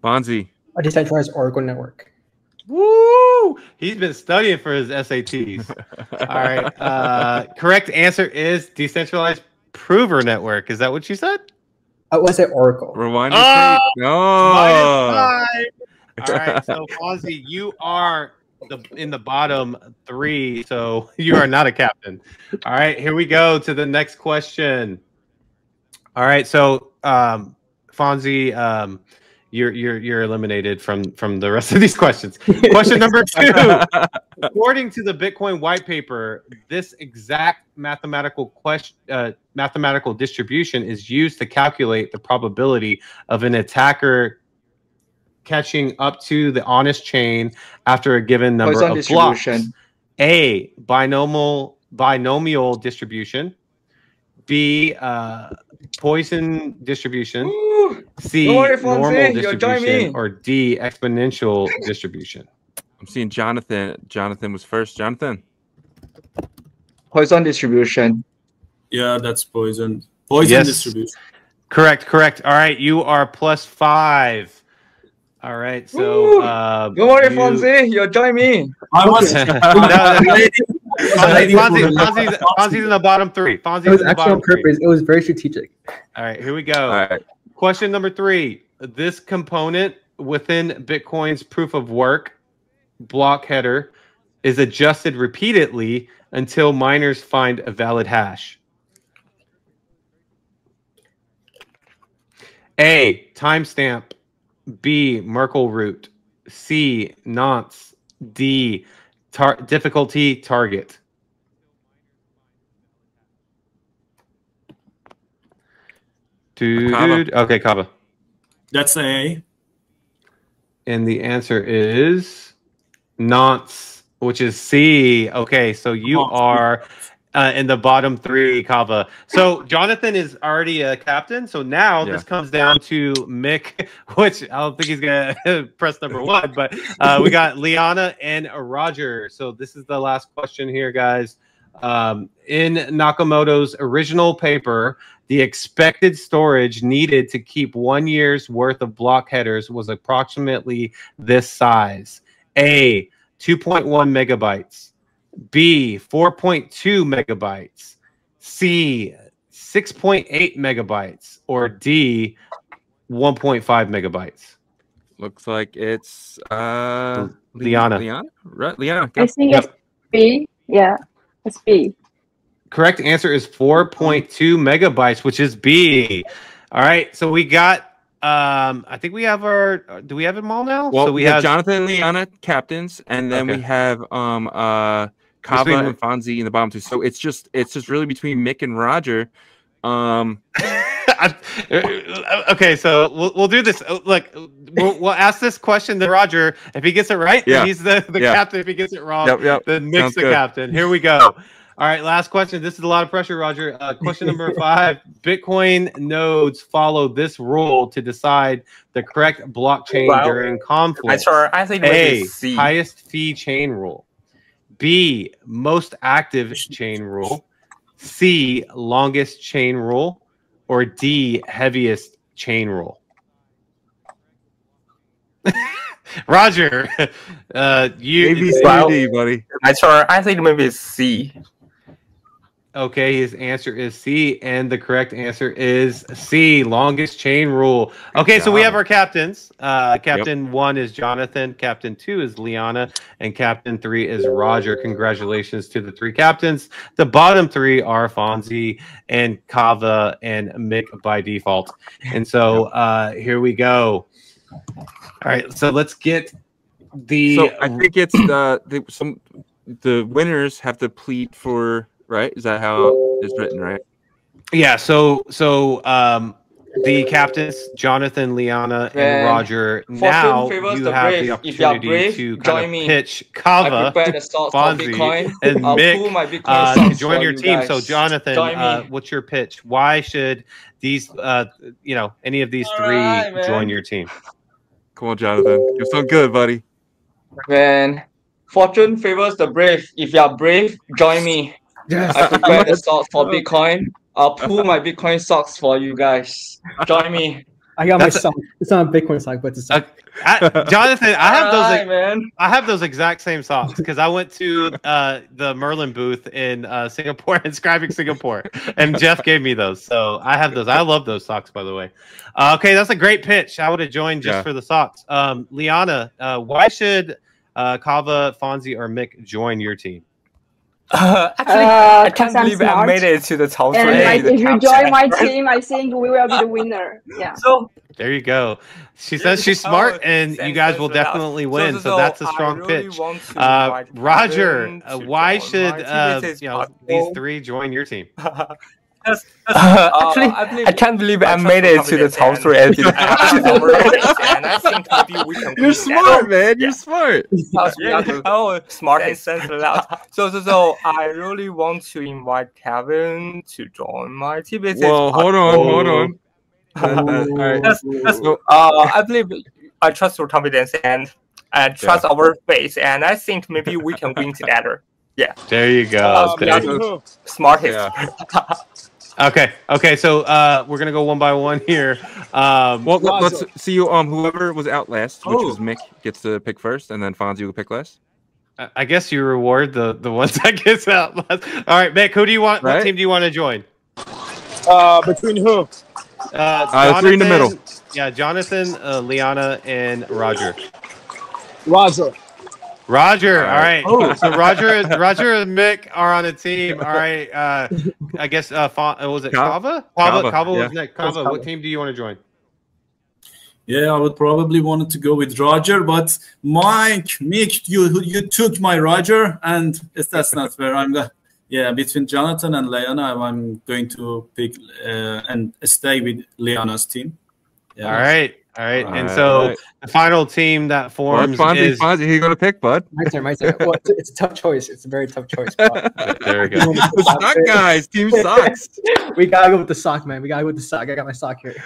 Fonzie. A decentralized Oracle network. Woo! He's been studying for his SATs. All right. Correct answer is decentralized prover network. Is that what you said? I was at Oracle. Rewind the tape. No. All right. So Fonzie, you are in the bottom 3, so you are not a captain. All right. Here we go to the next question. All right. So Fonzie, you're eliminated from the rest of these questions. Question number 2. According to the Bitcoin white paper, this exact mathematical distribution is used to calculate the probability of an attacker catching up to the honest chain after a given number of blocks. A, binomial distribution. B, Poisson distribution. C, normal distribution. Or D, exponential distribution. I'm seeing Jonathan. Jonathan was first. Jonathan. Poisson distribution. Yeah, that's Poisson. Poisson distribution. Correct. All right, you are +5. All right, so don't worry, Fonzie, you'll join me. Fonzie's in the bottom 3. Fonzie's it was in the actually bottom on purpose. 3. It was very strategic. All right, here we go. All right. Question number 3. This component within Bitcoin's proof of work block header is adjusted repeatedly until miners find a valid hash. A, timestamp. B, Merkle root. C, nonce. D, difficulty target. Okay, Kaba. That's A. And the answer is nonce, which is C. Okay, so you are in the bottom 3, Kava. So Jonathan is already a captain. So now this comes down to Mick, which I don't think he's going to press number 1. But we got Liana and Roger. So this is the last question here, guys. In Nakamoto's original paper, the expected storage needed to keep 1 year's worth of block headers was approximately this size. A, 2.1 megabytes. B, 4.2 megabytes. C, 6.8 megabytes. Or D, 1.5 megabytes. Looks like it's Liana. Right, Liana. I think it's B. Yeah, it's B. Correct answer is 4.2 megabytes, which is B. All right, so we got I think we have our do we have them all now? Well, so we have Jonathan and Liana captains, and then we have Kava and Fonzie in the bottom 2. So it's just really between Mick and Roger. Okay, so we'll do this. Look, we'll ask this question to Roger. If he gets it right, then he's the captain. If he gets it wrong, then Mick's the captain. Here we go. All right, last question. This is a lot of pressure, Roger. Question number 5. Bitcoin nodes follow this rule to decide the correct blockchain during conflict. I think A, C. highest fee chain rule. B, most active chain rule. C, longest chain rule. Or D, heaviest chain rule. Roger, maybe you C, buddy. I think maybe it's C. Okay, his answer is C, and the correct answer is C, longest chain rule. Okay, so we have our captains. Captain 1 is Jonathan, Captain 2 is Liana, and Captain 3 is Roger. Congratulations to the 3 captains. The bottom 3 are Fonzie and Kava and Mick by default. And so here we go. All right, so let's get the. So I think it's the winners have to plead for. Right? Is that how it's written, right? Yeah, so the captains, Jonathan, Liana, and Roger, now you have the opportunity to kind of pitch Kava, Fonzie, and Mick to join your team. So, Jonathan, what's your pitch? Why should these, any of these 3 join your team? Come on, Jonathan. You're so good, buddy. Man, fortune favors the brave. If you are brave, join me. Yes. I prepared the stocks for Bitcoin. I'll pull my Bitcoin stocks for you guys. Join me. I got my sock. It's not a Bitcoin sock, but it's a sock. Jonathan, I have those man. exact same socks because I went to the Merlin booth in Singapore, inscribing Singapore, and Jeff gave me those. So I have those. I love those socks, by the way. Okay, that's a great pitch. I would have joined just for the socks. Liana, why should Kava, Fonzie, or Mick join your team? Actually, I can't believe I made it to the top 3. And if you join my team, I think we will be the winner. Yeah. So there you go. She says she's smart, and you guys will definitely win. So that's a strong pitch. Roger, why should these 3 join your team? Actually, I can't believe I made it to the top 3. And I think maybe we can. You're smart, man. You're smart. Oh, smart and sense a lot. So I really want to invite Kevin to join my team. Well, hold on. I believe I trust your confidence and I trust our faith, and I think maybe we can win together. Yeah. There you go. Smartest. Yeah. Okay. So we're gonna go one by one here. Well, let's see you. Whoever was out last, which was Mick, gets to pick first, and then Fonzie will pick last. I guess you reward the ones that gets out last. All right, Mick. Who do you want? What team do you want to join? Between who? Jonathan, 3 in the middle. Yeah, Jonathan, Liana, and Roger. Roger. All right. So Roger and Mick are on a team. All right. I guess was it Kava? Kava was next. Kava, what team do you want to join? Yeah, I would probably wanted to go with Roger, but Mick, you took my Roger, and that's not fair. Between Jonathan and Liana, I'm going to pick and stay with Liana's team. Yeah. All right. And so the final team that forms is Fonzie, who you going to pick, bud? My turn. Well, it's a tough choice. It's a very tough choice. There we go. Sock guys, team socks. We gotta go with the sock, man. We gotta go with the sock. I got my sock here.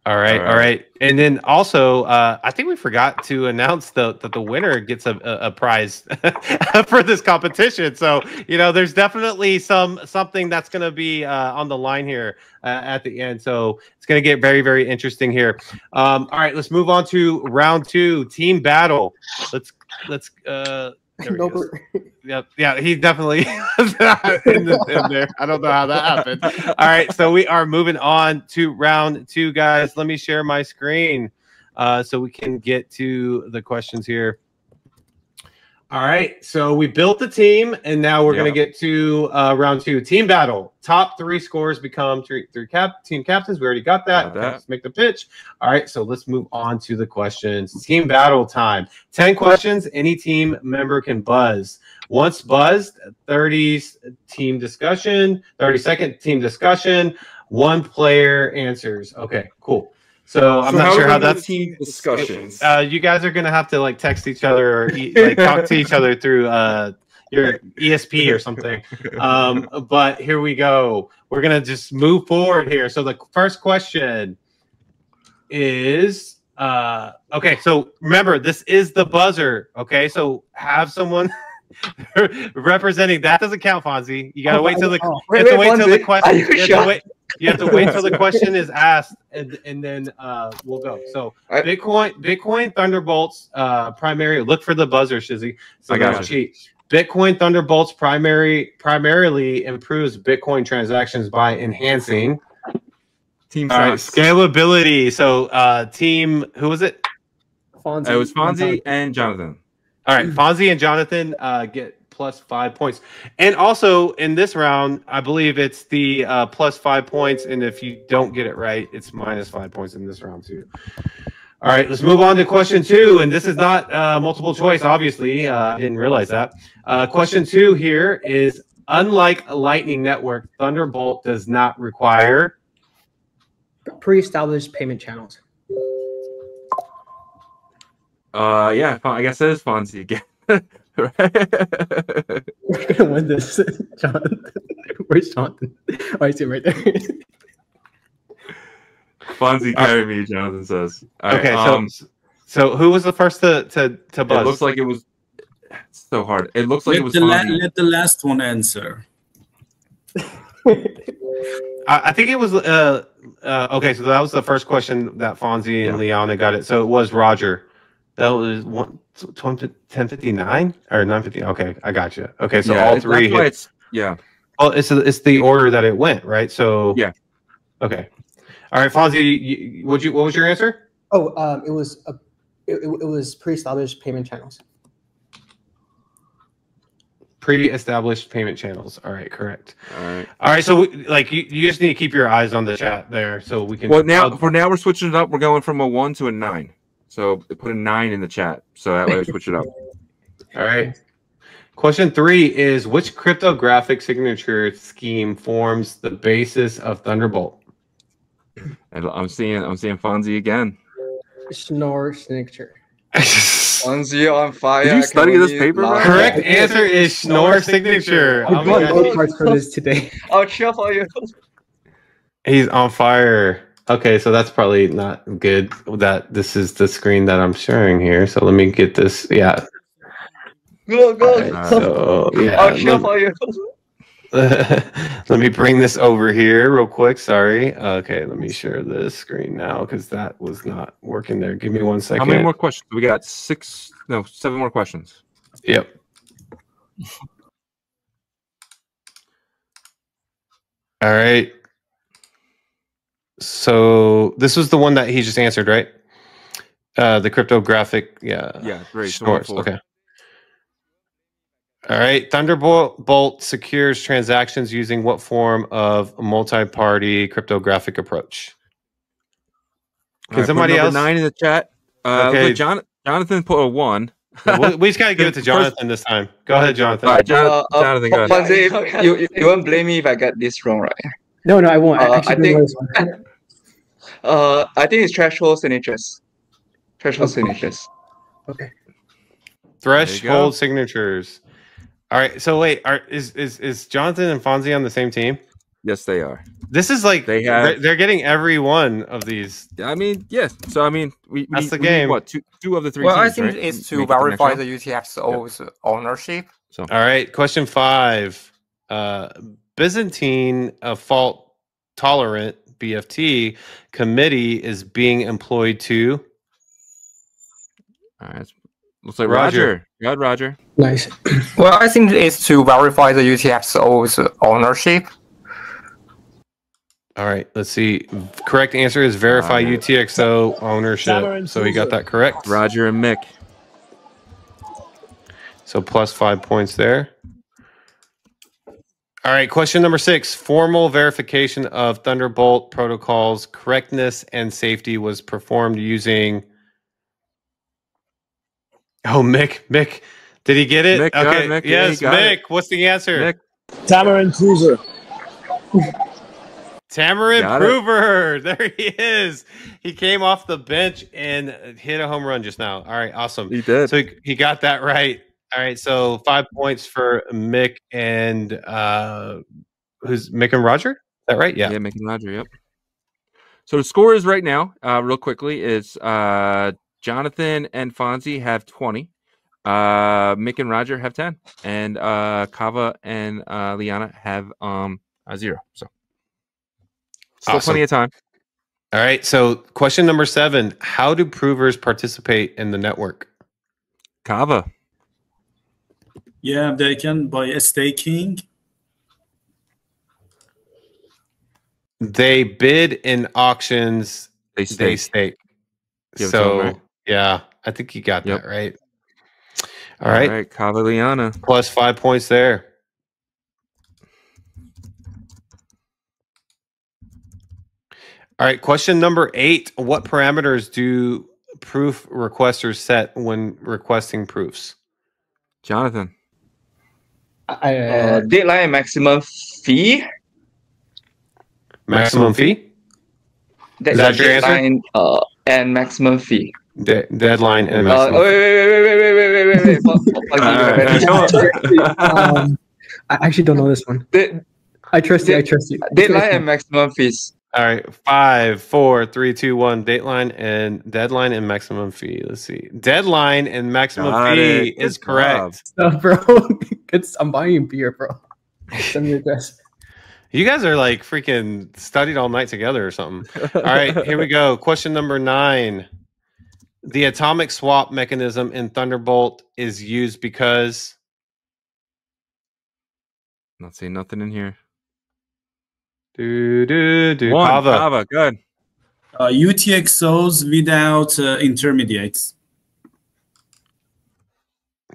All right. And then also, I think we forgot to announce that the winner gets a prize for this competition. So, there's definitely something that's going to be on the line here at the end. So it's going to get very, very interesting here. All right, let's move on to round 2, team battle. Let's Yeah, he's definitely in there. I don't know how that happened. All right, so we are moving on to round 2, guys. Let me share my screen so we can get to the questions here. All right, so we built the team, and now we're going to get to round 2, team battle. Top 3 scores become team captains. We already got that. Let's make the pitch. All right, so let's move on to the questions. Team battle time. 10 questions. Any team member can buzz. Once buzzed, 30-second team discussion. 1 player answers. Okay, cool. So I'm not sure how that's team discussions. You guys are gonna have to text each other or talk to each other through your ESP or something. But here we go. We're gonna just move forward here. So the first question is okay. So remember, this is the buzzer. Okay, so have someone representing. That doesn't count, Fonzie. You gotta wait till the question. You have to wait till the question is asked, and then we'll go. So Bitcoin Thunderbolts primary. Look for the buzzer, Shizzy. So I got cheat. Bitcoin Thunderbolts primarily improves Bitcoin transactions by enhancing team size, scalability. So team, who was it? Fonzie. It was Fonzie and Jonathan. All right, Fonzie and Jonathan get plus 5 points. And also in this round, I believe it's the plus 5 points. And if you don't get it right, it's minus 5 points in this round too. All right, let's move on to question 2. And this is not multiple choice, obviously. I didn't realize that. Question 2 here is, unlike a Lightning Network, Thunderbolt does not require pre-established payment channels. Yeah, I guess it is Fonzie again. We're gonna win this, Jonathan. Where's Jonathan? Oh, I see him right there. Fonzie carried me, Jonathan says. Okay, so who was the first to buzz? It looks like it was so hard. It looks like Let it was the Fonzie. let the last one answer. I think it was okay. So that was the first question that Fonzie and Liana got it. So it was Roger. That was 10:59 or 9:50. Okay, I got you. Okay, so all three. That's why well, it's the order that it went, right? So yeah. Okay. All right, Fonzie, what was your answer? Oh, it was pre-established payment channels. Pre-established payment channels. All right, correct. All right. So you just need to keep your eyes on the chat there, so we can. Well, now we're switching it up. We're going from a 1 to a 9. So put a 9 in the chat, so that way we switch it up. All right. Question 3 is, which cryptographic signature scheme forms the basis of Thunderbolt? And I'm seeing Fonzie again. Schnorr signature. Fonzie on fire. Did you study this paper? Correct answer is Schnorr signature. I got both parts for this today. I'll cheer for you. He's on fire. Okay, so that's probably not good that this is the screen that I'm sharing here. So let me get this. Yeah. Go. Right, so, yeah. I'll cheer for you. Let me bring this over here real quick. Sorry. Okay, let me share this screen now because that was not working there. Give me 1 second. How many more questions? We got 7 more questions. Yep. All right. So this was the one that he just answered, right? The cryptographic, Yeah, great. Schnorrs. Okay. All right. Thunderbolt secures transactions using what form of multi-party cryptographic approach? Can somebody else? 9 in the chat. Okay. Jonathan put a 1. We just gotta give it to Jonathan this time. Go ahead, Jonathan. All right, Jonathan, go ahead. Fonzie, you won't blame me if I get this wrong, right? No, I won't. I think it's threshold signatures. Threshold signatures. Okay. Threshold signatures. All right. So wait, is Jonathan and Fonzie on the same team? Yes, they are. This is like they're getting every one of these. I mean, yes. So I mean, that's the game. Need, what, two of the 3 well, teams, I think right? it's to verify the UTXO's ownership. So all right. Question 5. Byzantine fault tolerant BFT committee is being employed to. All right. Looks like Roger. Go ahead, Roger. Nice. Well, I think it's to verify the UTXO's ownership. All right, let's see. Correct answer is verify UTXO ownership. So he got that correct. Roger and Mick. So plus 5 points there. All right, question number 6. Formal verification of Thunderbolt protocol's correctness and safety was performed using. Oh, Mick. Did he get it? Mick, okay. Mick, yes, yeah, Mick. What's the answer? Mick. Tamarind Cruiser. Tamarind Prover. There he is. He came off the bench and hit a home run just now. All right, awesome. He did. So he got that right. All right, so 5 points for Mick and who's Mick and Roger? Is that right? Yeah. Yeah, Mick and Roger. Yep. So the score is right now, real quickly, is Jonathan and Fonzie have 20. Mick and Roger have 10, and Kava and Liana have 0. So still plenty of time. All right. So question number 7: how do provers participate in the network? Kava. Yeah, they can by staking. They bid in auctions. They stake. Give it to 'em, So right? yeah, I think you got Yep. that right. All right, Kava Liana. Plus 5 points there. All right, question number 8. What parameters do proof requesters set when requesting proofs? Jonathan. Deadline and maximum fee. Maximum fee? Is that your answer? Deadline and maximum fee. Deadline and maximum Wait. I actually don't know this one. I trust you. Deadline and maximum fees. All right, 5, 4, 3, 2, 1. Deadline and maximum fee. Let's see. Deadline and maximum fee is correct. Bro, I'm buying you beer, bro. Send me your address. You guys are like freaking studied all night together or something. All right, here we go. Question number 9. The atomic swap mechanism in Thunderbolt is used because... Not saying nothing in here. Kava. Good. UTXOs without intermediates.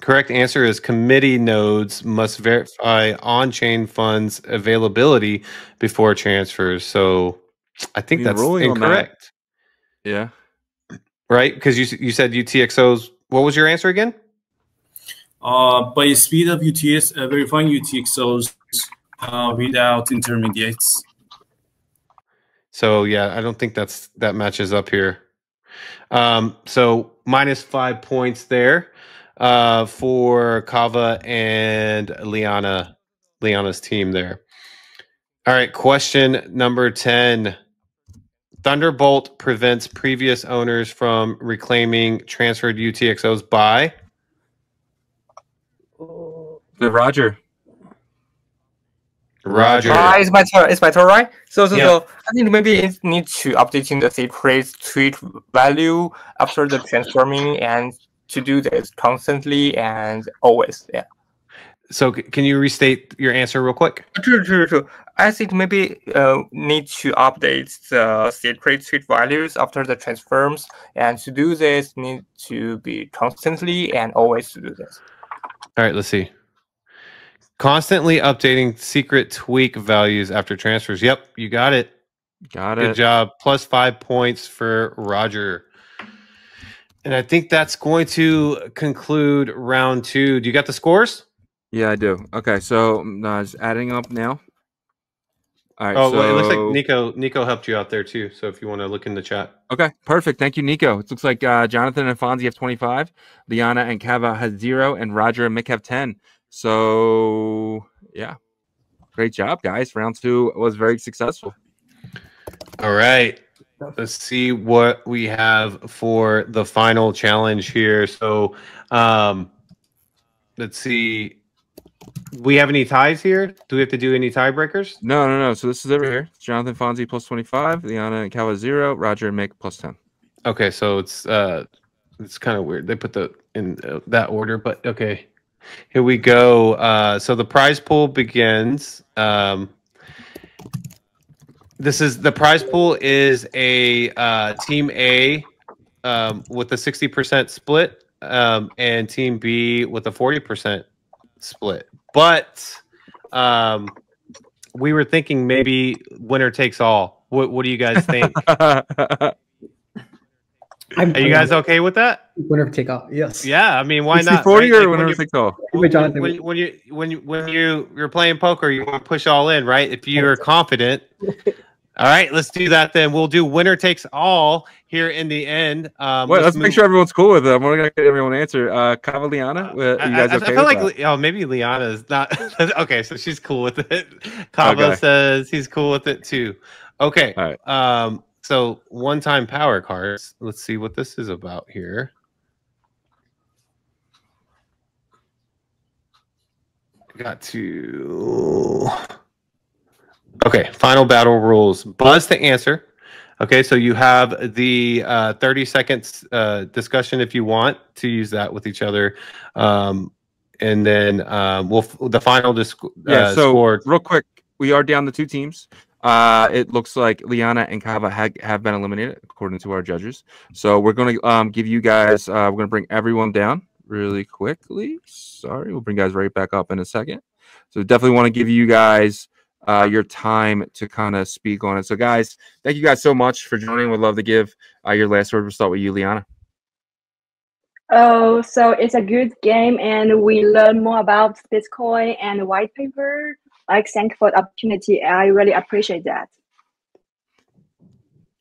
Correct answer is committee nodes must verify on-chain funds availability before transfers. So I think that's incorrect. Yeah. Right? Because you said UTXOs. What was your answer again? By speed of UTS, verifying UTXOs without intermediates. So yeah, I don't think that matches up here. So minus 5 points there for Kava and Liana's team there. All right, question number 10. Thunderbolt prevents previous owners from reclaiming transferred UTXOs by Roger. It's my turn, right? So I think maybe it needs to updating the secret tweet value after the transforming, and to do this constantly and always. Yeah. So can you restate your answer real quick? True. I think maybe need to update the secret tweet values after the transforms, and to do this need to be constantly and always to do this. All right, let's see. Constantly updating secret tweak values after transfers. Yep, you got it. Good job. Plus 5 points for Roger. And I think that's going to conclude round 2. Do you got the scores? Yeah, I do. Okay, so just adding up now. All right. Well, it looks like Nico helped you out there too. So if you want to look in the chat. Okay, perfect. Thank you, Nico. It looks like Jonathan and Fonzie have 25, Liana and Kava has 0, and Roger and Mick have 10. So yeah, great job, guys. Round 2 was very successful. All right, let's see what we have for the final challenge here. So let's see. We have any ties here? Do we have to do any tiebreakers? No. So this is over here. Jonathan Fonzie plus 25, Liana and Kava 0, Roger and Mick plus 10. Okay, so it's kind of weird. They put in that order, but okay. Here we go. So the prize pool begins. The prize pool is a team A with a 60% split, and team B with a 40% split. But we were thinking maybe winner takes all. What do you guys think? Are you guys okay with that? Winner take all, yes. Yeah, I mean, why not? 40 right? Or winner take all? When you're playing poker, you want to push all in, right? If you're confident. All right, let's do that then. We'll do winner takes all here in the end. Let's make sure everyone's cool with it. I'm going to get everyone answer. Kava, Liana, you guys okay? I feel like maybe Liana is not okay. So she's cool with it. Kava says he's cool with it too. Okay. All right. So one-time power cards. Let's see what this is about here. Got to. Okay, final battle rules. Buzz to answer. Okay, so you have the 30 seconds discussion if you want to use that with each other. and then the final so score. Real quick, we are down to 2 teams. It looks like Liana and Kava have been eliminated according to our judges. So we're going to give you guys. We're going to bring everyone down really quickly. Sorry, we'll bring you guys right back up in a second. So definitely want to give you guys your time to kind of speak on it. So guys, thank you guys so much for joining. Would love to give your last word. We'll start with you, Liana. Oh, so it's a good game, and we learn more about Bitcoin and white paper. Like, thank you for the opportunity. I really appreciate that.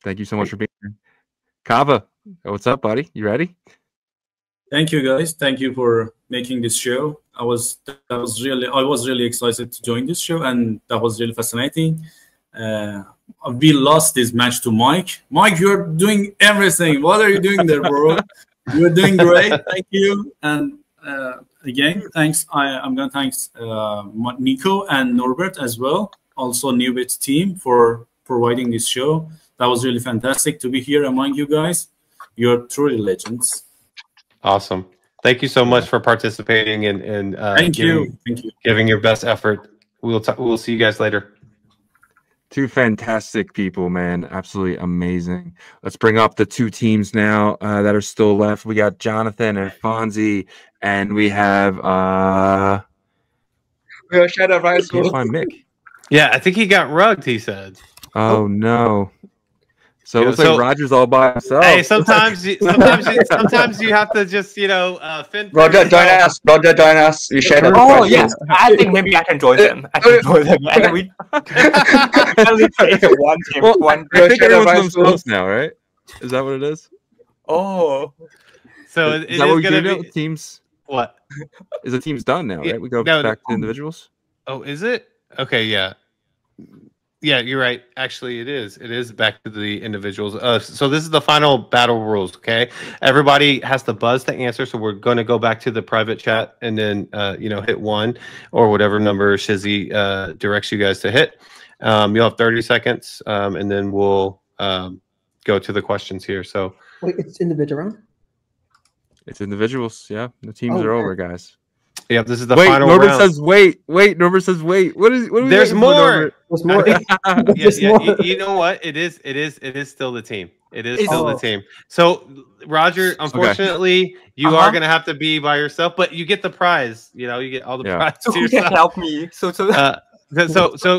Thank you so much for being here. Kava, what's up, buddy? You ready? Thank you, guys. Thank you for making this show. I was really excited to join this show, and that was really fascinating. We lost this match to Mike. Mike, you're doing everything. What are you doing there, bro? You're doing great. Thank you. And again, thanks. I'm gonna thanks Nico and Norbert as well. Also, Newbit team for providing this show. That was really fantastic to be here among you guys. You're truly legends. Awesome. Thank you so much for participating and thank you. Giving your best effort. We'll see you guys later. 2 fantastic people, man. Absolutely amazing. Let's bring up the 2 teams now that are still left. We got Jonathan and Fonzie, and we have Shadow Rise. Can't find Mick. Yeah, I think he got rugged, he said. Oh no. So it looks like Roger's all by himself. Hey, sometimes you have to just, fend. Roger, join us. Roger, join us. You share the Oh, yes. I think maybe I can join them. And we only take one team. Well, I think everyone's themselves now, right? Is that what it is? Oh. So is that what we do now? Teams? What? Is the team's done now, right? We go back to individuals? Oh, is it? Okay, yeah. Yeah, you're right. Actually, it is. It is back to the individuals. So this is the final battle rules, okay? Everybody has to buzz to answer, so we're going to go back to the private chat and then, hit 1 or whatever number Shizzy directs you guys to hit. You'll have 30 seconds, and then we'll go to the questions here. So wait, it's individual round? It's individuals, yeah. The teams are over, guys. Yeah, this is the final Norbert round. says wait. Norbert says wait. What are we There's more. There's more. You know what? It is still the team. It is still the team. So Roger, unfortunately, you are gonna have to be by yourself, but you get the prize. You get all the prize. So who can help me? So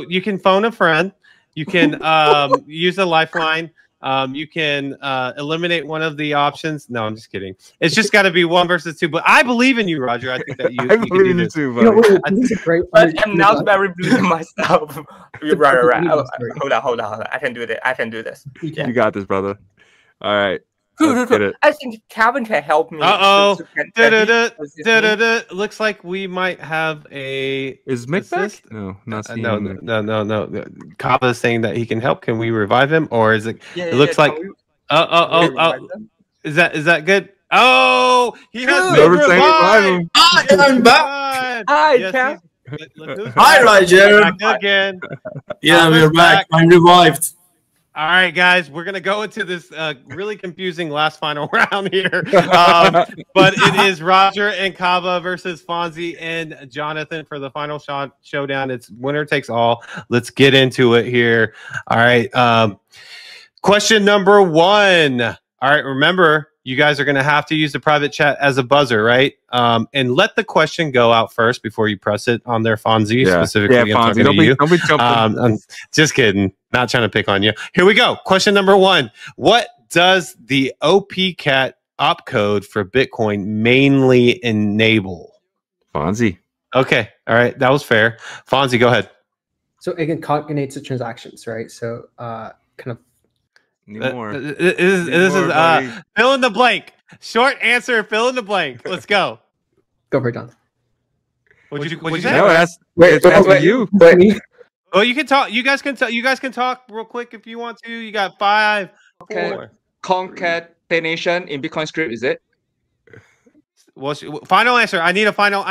you can phone a friend. You can use a lifeline. You can eliminate one of the options. No, I'm just kidding. It's just got to be 1 versus 2. But I believe in you, Roger. I think that you can do this too, buddy. I'm not very believing myself. Right. Hold on. I can do this. Yeah. You got this, brother. All right. I think Calvin can help me. Looks like we might have a. Is Mick back? No, not no. Kava is saying that he can help. Can we revive him, or is it? It looks like. Is that good? Oh, he has been revived. I'm back. Hi, Hi, Roger. Back again. Yeah, we're back. I'm revived. All right, guys, we're going to go into this really confusing last final round here. But it is Roger and Kava versus Fonzie and Jonathan for the final showdown. It's winner takes all. Let's get into it here. All right. Question number 1. All right, remember, you guys are going to have to use the private chat as a buzzer, right? And let the question go out first before you press it on there, Fonzie. Specifically, yeah, Fonzie. Don't be jumping. I'm just kidding. Not trying to pick on you. Here we go. Question number 1. What does the OPCAT opcode for Bitcoin mainly enable? Fonzie. Okay. All right. That was fair. Fonzie, go ahead. So it concatenates the transactions, right? So kind of. This is fill in the blank. Short answer, fill in the blank. Let's go. Go for it, John. What'd you say? No, wait, you. Well, you can talk. You guys can talk real quick if you want to. You got 5, 4. Concatenation in Bitcoin script, is it? Well, final answer. I need a final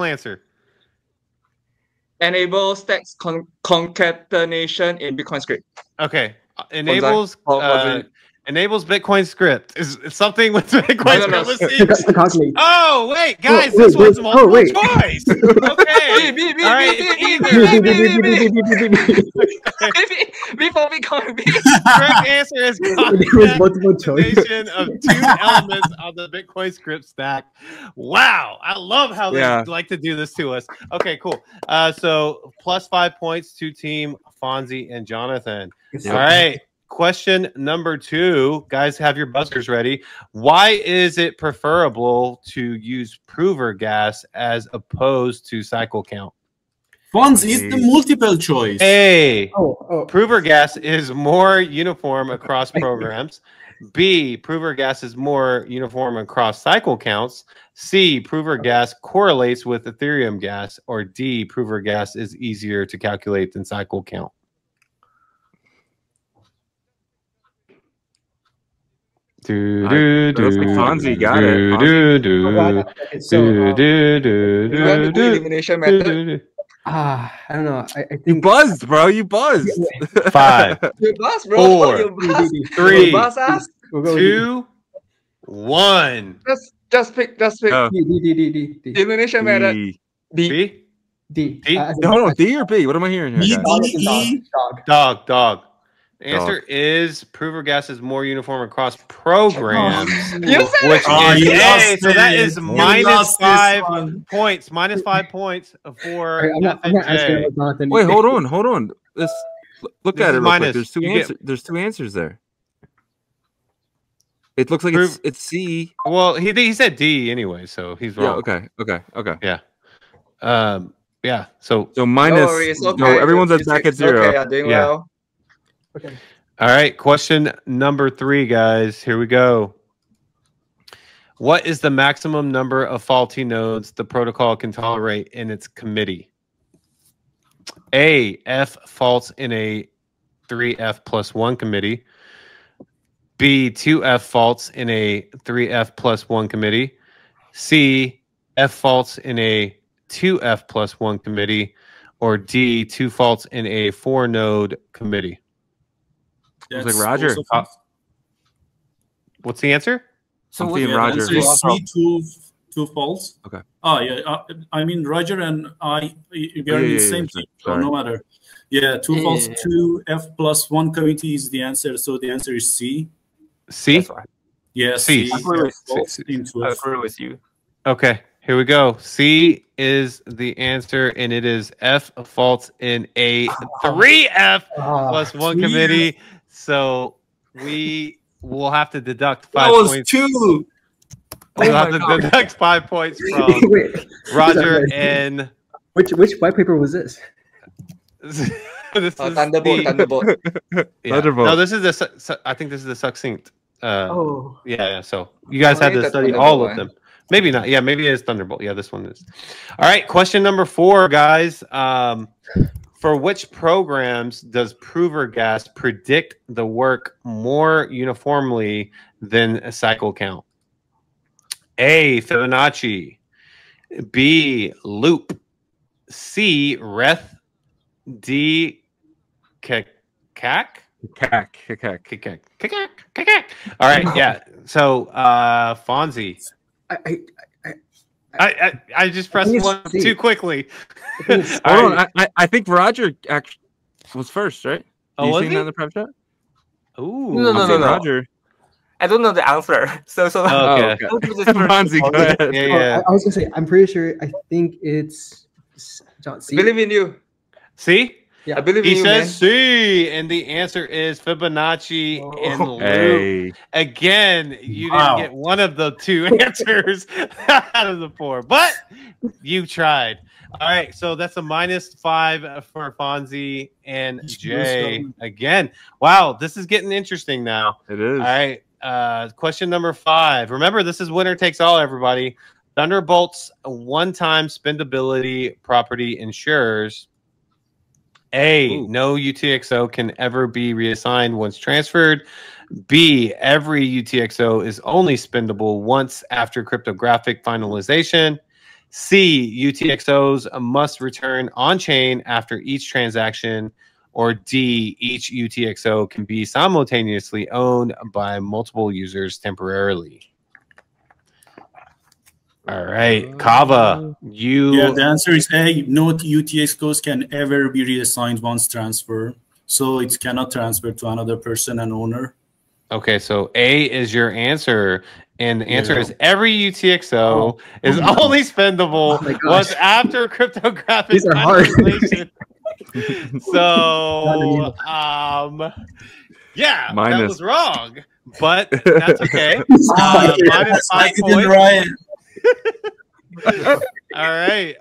answer. Enable stacks concatenation in Bitcoin script. Okay. Enables Enables Bitcoin script. Is something with Bitcoin No, script? Calculate. Oh, wait, guys, wait, this one's wait. multiple Oh, wait. choice. Okay. B, All right, before Bitcoin, B. correct answer is It was multiple choice. combination of two elements on the Bitcoin script stack. Wow, I love how they like to do this to us. Okay, cool. So plus 5 points to team Fonzie and Jonathan. Yes, All sir. right. Question number 2. Guys, have your buzzers ready. Why is it preferable to use prover gas as opposed to cycle count? Fonz is the multiple choice. A. Oh. Prover gas is more uniform across programs. B. Prover gas is more uniform across cycle counts. C. Prover gas correlates with Ethereum gas. Or D. Prover gas is easier to calculate than cycle count. Fonzie got it. Elimination method. I don't know. I think You buzzed, bro. You buzzed. 5, You buzz, bro. 4, You buzz. 3, You buzz us. 2, 1. Just pick. Oh. D. Elimination method. B. B. D. D? No, D or B? What am I hearing here, guys? Dog. The answer is prover gas is more uniform across programs. You said Which it. is you A, lost so that it. is You minus lost this 5 one. points. Minus 5 points for I'm not answering FNJ. like Jonathan. Wait, hold on. Let's look This at is it real minus. quick. You get- There's two answers there. It looks like it's C. Well, he said D anyway, so he's wrong. Yeah, okay. Yeah. Yeah. So minus. No worries. Okay. No, everyone's back at 0. Okay, I'm doing well. Okay. all right. Question number 3, guys. Here we go. What is the maximum number of faulty nodes the protocol can tolerate in its committee? A. F faults in a 3F plus 1 committee. B. 2F faults in a 3F plus 1 committee. C. F faults in a 2F plus 1 committee. Or D. 2 faults in a 4-node committee. Looks like Roger. What's the answer? So I'm seeing Roger. The answer is C, two faults. Okay. Oh yeah. I mean Roger and I. We are in the same team, so Sorry. no matter. Yeah, 2 faults, 2F plus 1 committee is the answer. So the answer is C. C? That's right. Yeah, C. C. I agree with- faults into I F. agree with you. Okay, here we go. C is the answer, and it is F faults in a 3F plus 1 committee. So we will have to deduct 5 That was points. 2. We'll have to deduct 5 points from Wait, Roger and which white paper was this? this is Thunderbolt. Yeah. Thunderbolt. No, this is the. I think this is the succinct. Oh. Yeah. So you guys had to study all of them. Maybe not. Yeah, maybe it is Thunderbolt. Yeah, this one is. All right. Question number 4, guys. For which programs does prover gas predict the work more uniformly than a cycle count? A. Fibonacci. B. Loop. C. Reth. D. Kekak. All right, yeah. So, Fonzie. I just pressed one too quickly. Hold on. I think Roger actually was first, right? Oh, you was seeing he? that in the prep chat? Ooh. No. Roger. I don't know the answer. So Okay. I'll do this first. Fonzie, go ahead. Yeah. I was gonna say I'm pretty sure. I think it's John C. Believe in you. See? Yeah. I believe in He you, says man. C, and the answer is Fibonacci and Loop. Hey. Again, you Wow. didn't get one of the 2 answers out of the 4, but you tried. All right, so that's a -5 for Fonzie and Jay again. Wow, this is getting interesting now. It is. All right, question number 5. Remember, this is winner takes all, everybody. Thunderbolt's one-time spendability property ensures A, no UTXO can ever be reassigned once transferred. B, every UTXO is only spendable once after cryptographic finalization. C, UTXOs must return on-chain after each transaction. or D, each UTXO can be simultaneously owned by multiple users temporarily? All right, Kava, Yeah, the answer is A. No UTXOs can ever be reassigned once transferred. So it cannot transfer to another person and owner. Okay, so A is your answer. And the answer is every UTXO is only spendable once after cryptographic These are hard. finalization. So, yeah, that was wrong, but that's okay. Minus 5 points. Right. All right.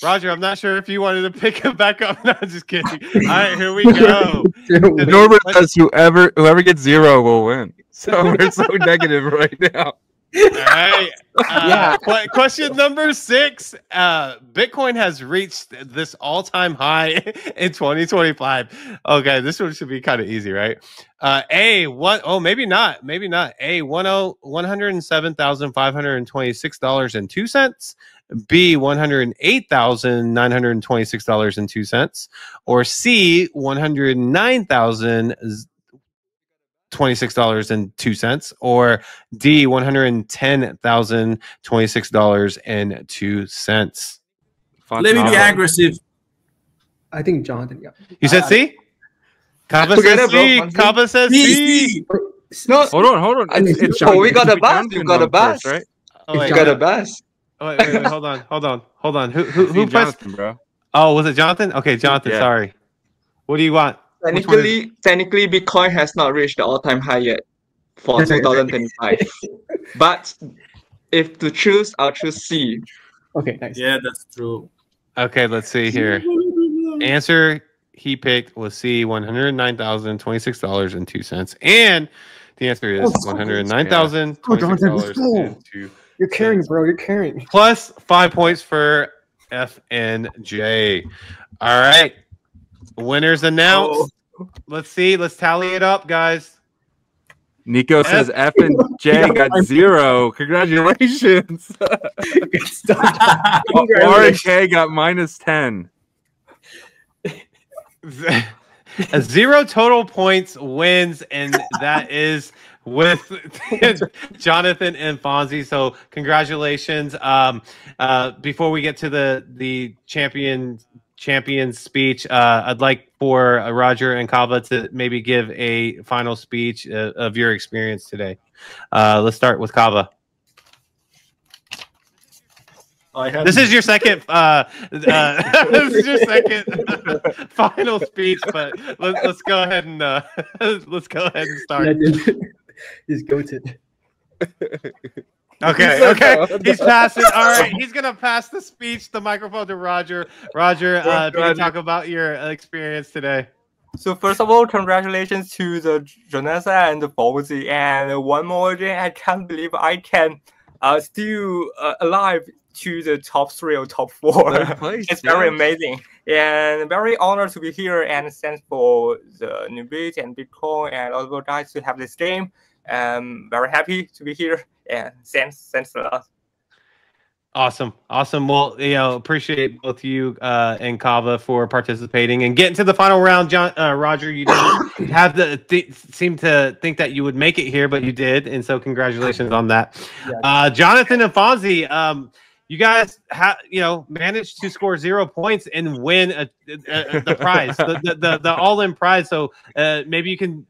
Roger, I'm not sure if you wanted to pick it back up. No, I'm just kidding. All right, here we go. Norbert says whoever gets 0 will win. So we're so negative right now. All right. Question number 6. Bitcoin has reached this all-time high in 2025. Okay, this one should be kind of easy, right? Maybe not. Maybe not. $107,526.02. B, $108,926.02. Or C, $109,026.02. Or D, $110,026.02. Let me be aggressive. I think Jonathan. Yeah. You said C? Kava says C. Kava says C. No, hold on. It's we got a bus. You got a bus, right? You got a bus. Wait, hold on. Who pressed? Jonathan, bro? Oh, was it Jonathan? Okay, Jonathan. Yeah. Sorry. What do you want? Technically, Bitcoin has not reached the all-time high yet for 2025. But if to choose, I'll choose C. Okay, nice. Yeah, that's true. Okay, let's see here. Answer he picked was C, $109,026.02. And the answer is $109,026.02. You're carrying, bro. You're carrying. Plus 5 points for FNJ. All right. Winners announced. Let's see. Let's tally it up, guys. Nico says F and J got 0. Congratulations. R and K got -10. 0 total points wins, and that is with Jonathan and Fonzie. So congratulations. Before we get to the champion speech, I'd like for Roger and Kava to maybe give a final speech of your experience today. Let's start with Kava. This is your second final speech, but let's go ahead and start. He's goated. Okay. He's passing. All right, he's gonna pass the microphone to Roger. Roger, if you can talk about your experience today. So first of all, congratulations to the Jonathan and the Fonzie. And one more thing, I can't believe I can still alive to the top 3 or top 4. It's very amazing and very honored to be here. And thanks for the Nubit and Bitcoin and all the guys to have this game. Very happy to be here. And thanks a lot. Awesome. Well, appreciate both you and Kava for participating and getting to the final round. Roger, you didn't have seem to think that you would make it here, but you did, and so congratulations on that. Jonathan and Fonzie, you guys managed to score 0 points and win the prize, the all-in prize. So maybe you can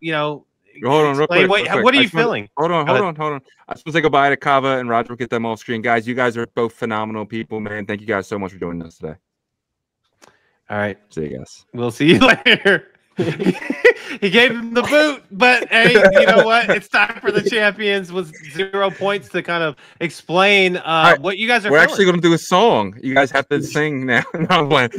Hold on, real quick. What are you feeling? Hold on. I just want to say goodbye to Kava and Roger. We'll get them off screen. Guys, you guys are both phenomenal people, man. Thank you guys so much for joining us today. All right. See you guys. We'll see you later. He gave him the boot, but hey, you know what? It's time for the champions with 0 points to kind of explain what you guys are. We're feeling. actually going to do a song. You guys have to sing now. No, I'm playing.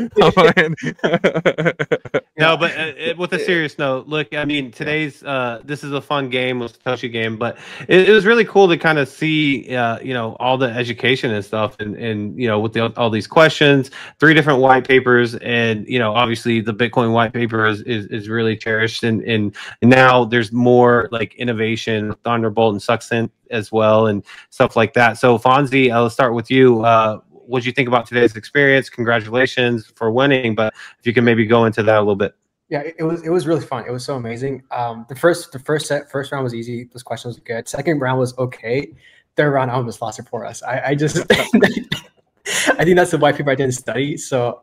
No, but with a serious note, look, I mean, today's this is a fun game with Satoshi Game, but it was really cool to kind of see, all the education and stuff, and with all these questions, 3 different white papers, and obviously the Bitcoin white paper is really cherished, and now there's more like innovation, Thunderbolt and Succint as well, and stuff like that. So Fonzie, let's start with you. What do you think about today's experience? Congratulations for winning, but if you can maybe go into that a little bit. Yeah, it was really fun. It was so amazing. The first round was easy. Those questions were good. Second round was okay. Third round, I almost lost it for us. I just I think that's the white paper I didn't study. So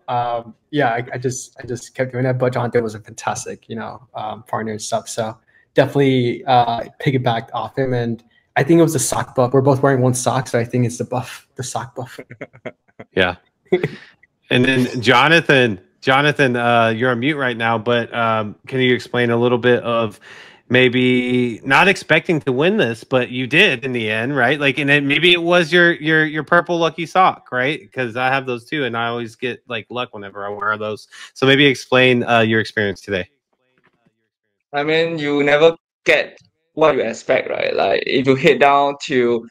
yeah, I just kept doing that. But Jonathan was a fantastic, partner and stuff. So definitely piggybacked off him. And I think it was the sock buff. We're both wearing one sock, so I think it's the sock buff. Yeah. And then Jonathan, you're on mute right now, but can you explain a little bit of maybe not expecting to win this, but you did in the end, right? Like, and then maybe it was your purple lucky sock, right? Because I have those too, and I always get like luck whenever I wear those. So maybe explain your experience today. I mean, you never get what you expect, right? Like if you head down to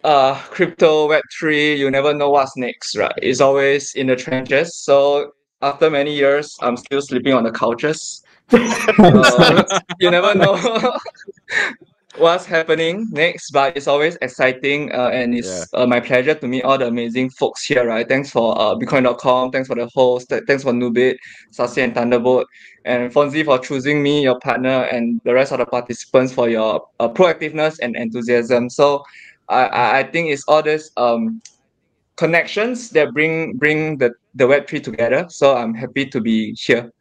crypto Web3, you never know what's next, right? It's always in the trenches. So after many years, I'm still sleeping on the couches. You never know what's happening next, but it's always exciting, and it's my pleasure to meet all the amazing folks here, right? Thanks for Bitcoin.com, thanks for the host, thanks for Nubit, Sasi and Thunderbolt, and Fonzie for choosing me, your partner, and the rest of the participants for your proactiveness and enthusiasm. So I think it's all this connections that bring the Web3 together. So I'm happy to be here.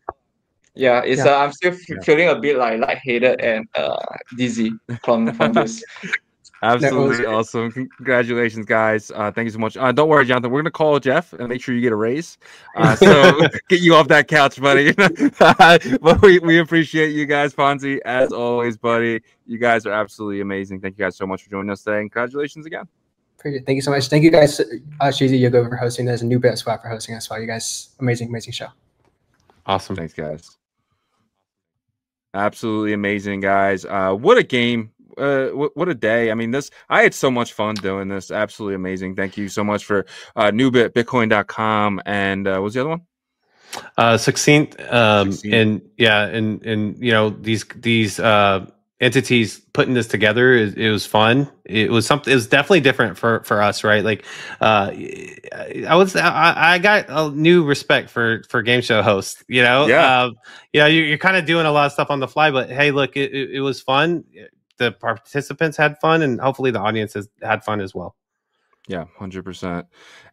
Yeah, it's I'm still feeling a bit like lightheaded and dizzy from this. Absolutely awesome. Congratulations, guys. Thank you so much. Don't worry, Jonathan. We're going to call Jeff and make sure you get a raise. So get you off that couch, buddy. But we appreciate you guys, Fonzie, as always, buddy. You guys are absolutely amazing. Thank you guys so much for joining us today. And congratulations again. Thank you so much. Thank you guys, Shizi Yogo, for hosting this, and Nubit as well for hosting us. You guys, amazing show. Awesome. Thanks, guys. Absolutely amazing, guys. What a game. What a day. I mean, I had so much fun doing this. Absolutely amazing. Thank you so much for Nubit, Bitcoin.com, and what was the other one? Succinct. And these entities putting this together, it was fun. It was definitely different for us, right? Like I got a new respect for game show hosts, you're kind of doing a lot of stuff on the fly, but hey, look, it was fun. The participants had fun, and hopefully the audience has had fun as well. Yeah, 100%.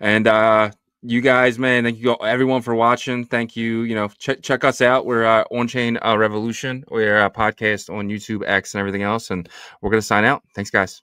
And you guys, man, thank you everyone for watching. Thank you. Check us out. We're On-Chain Revolution. We're a podcast on YouTube, X, and everything else. And we're going to sign out. Thanks, guys.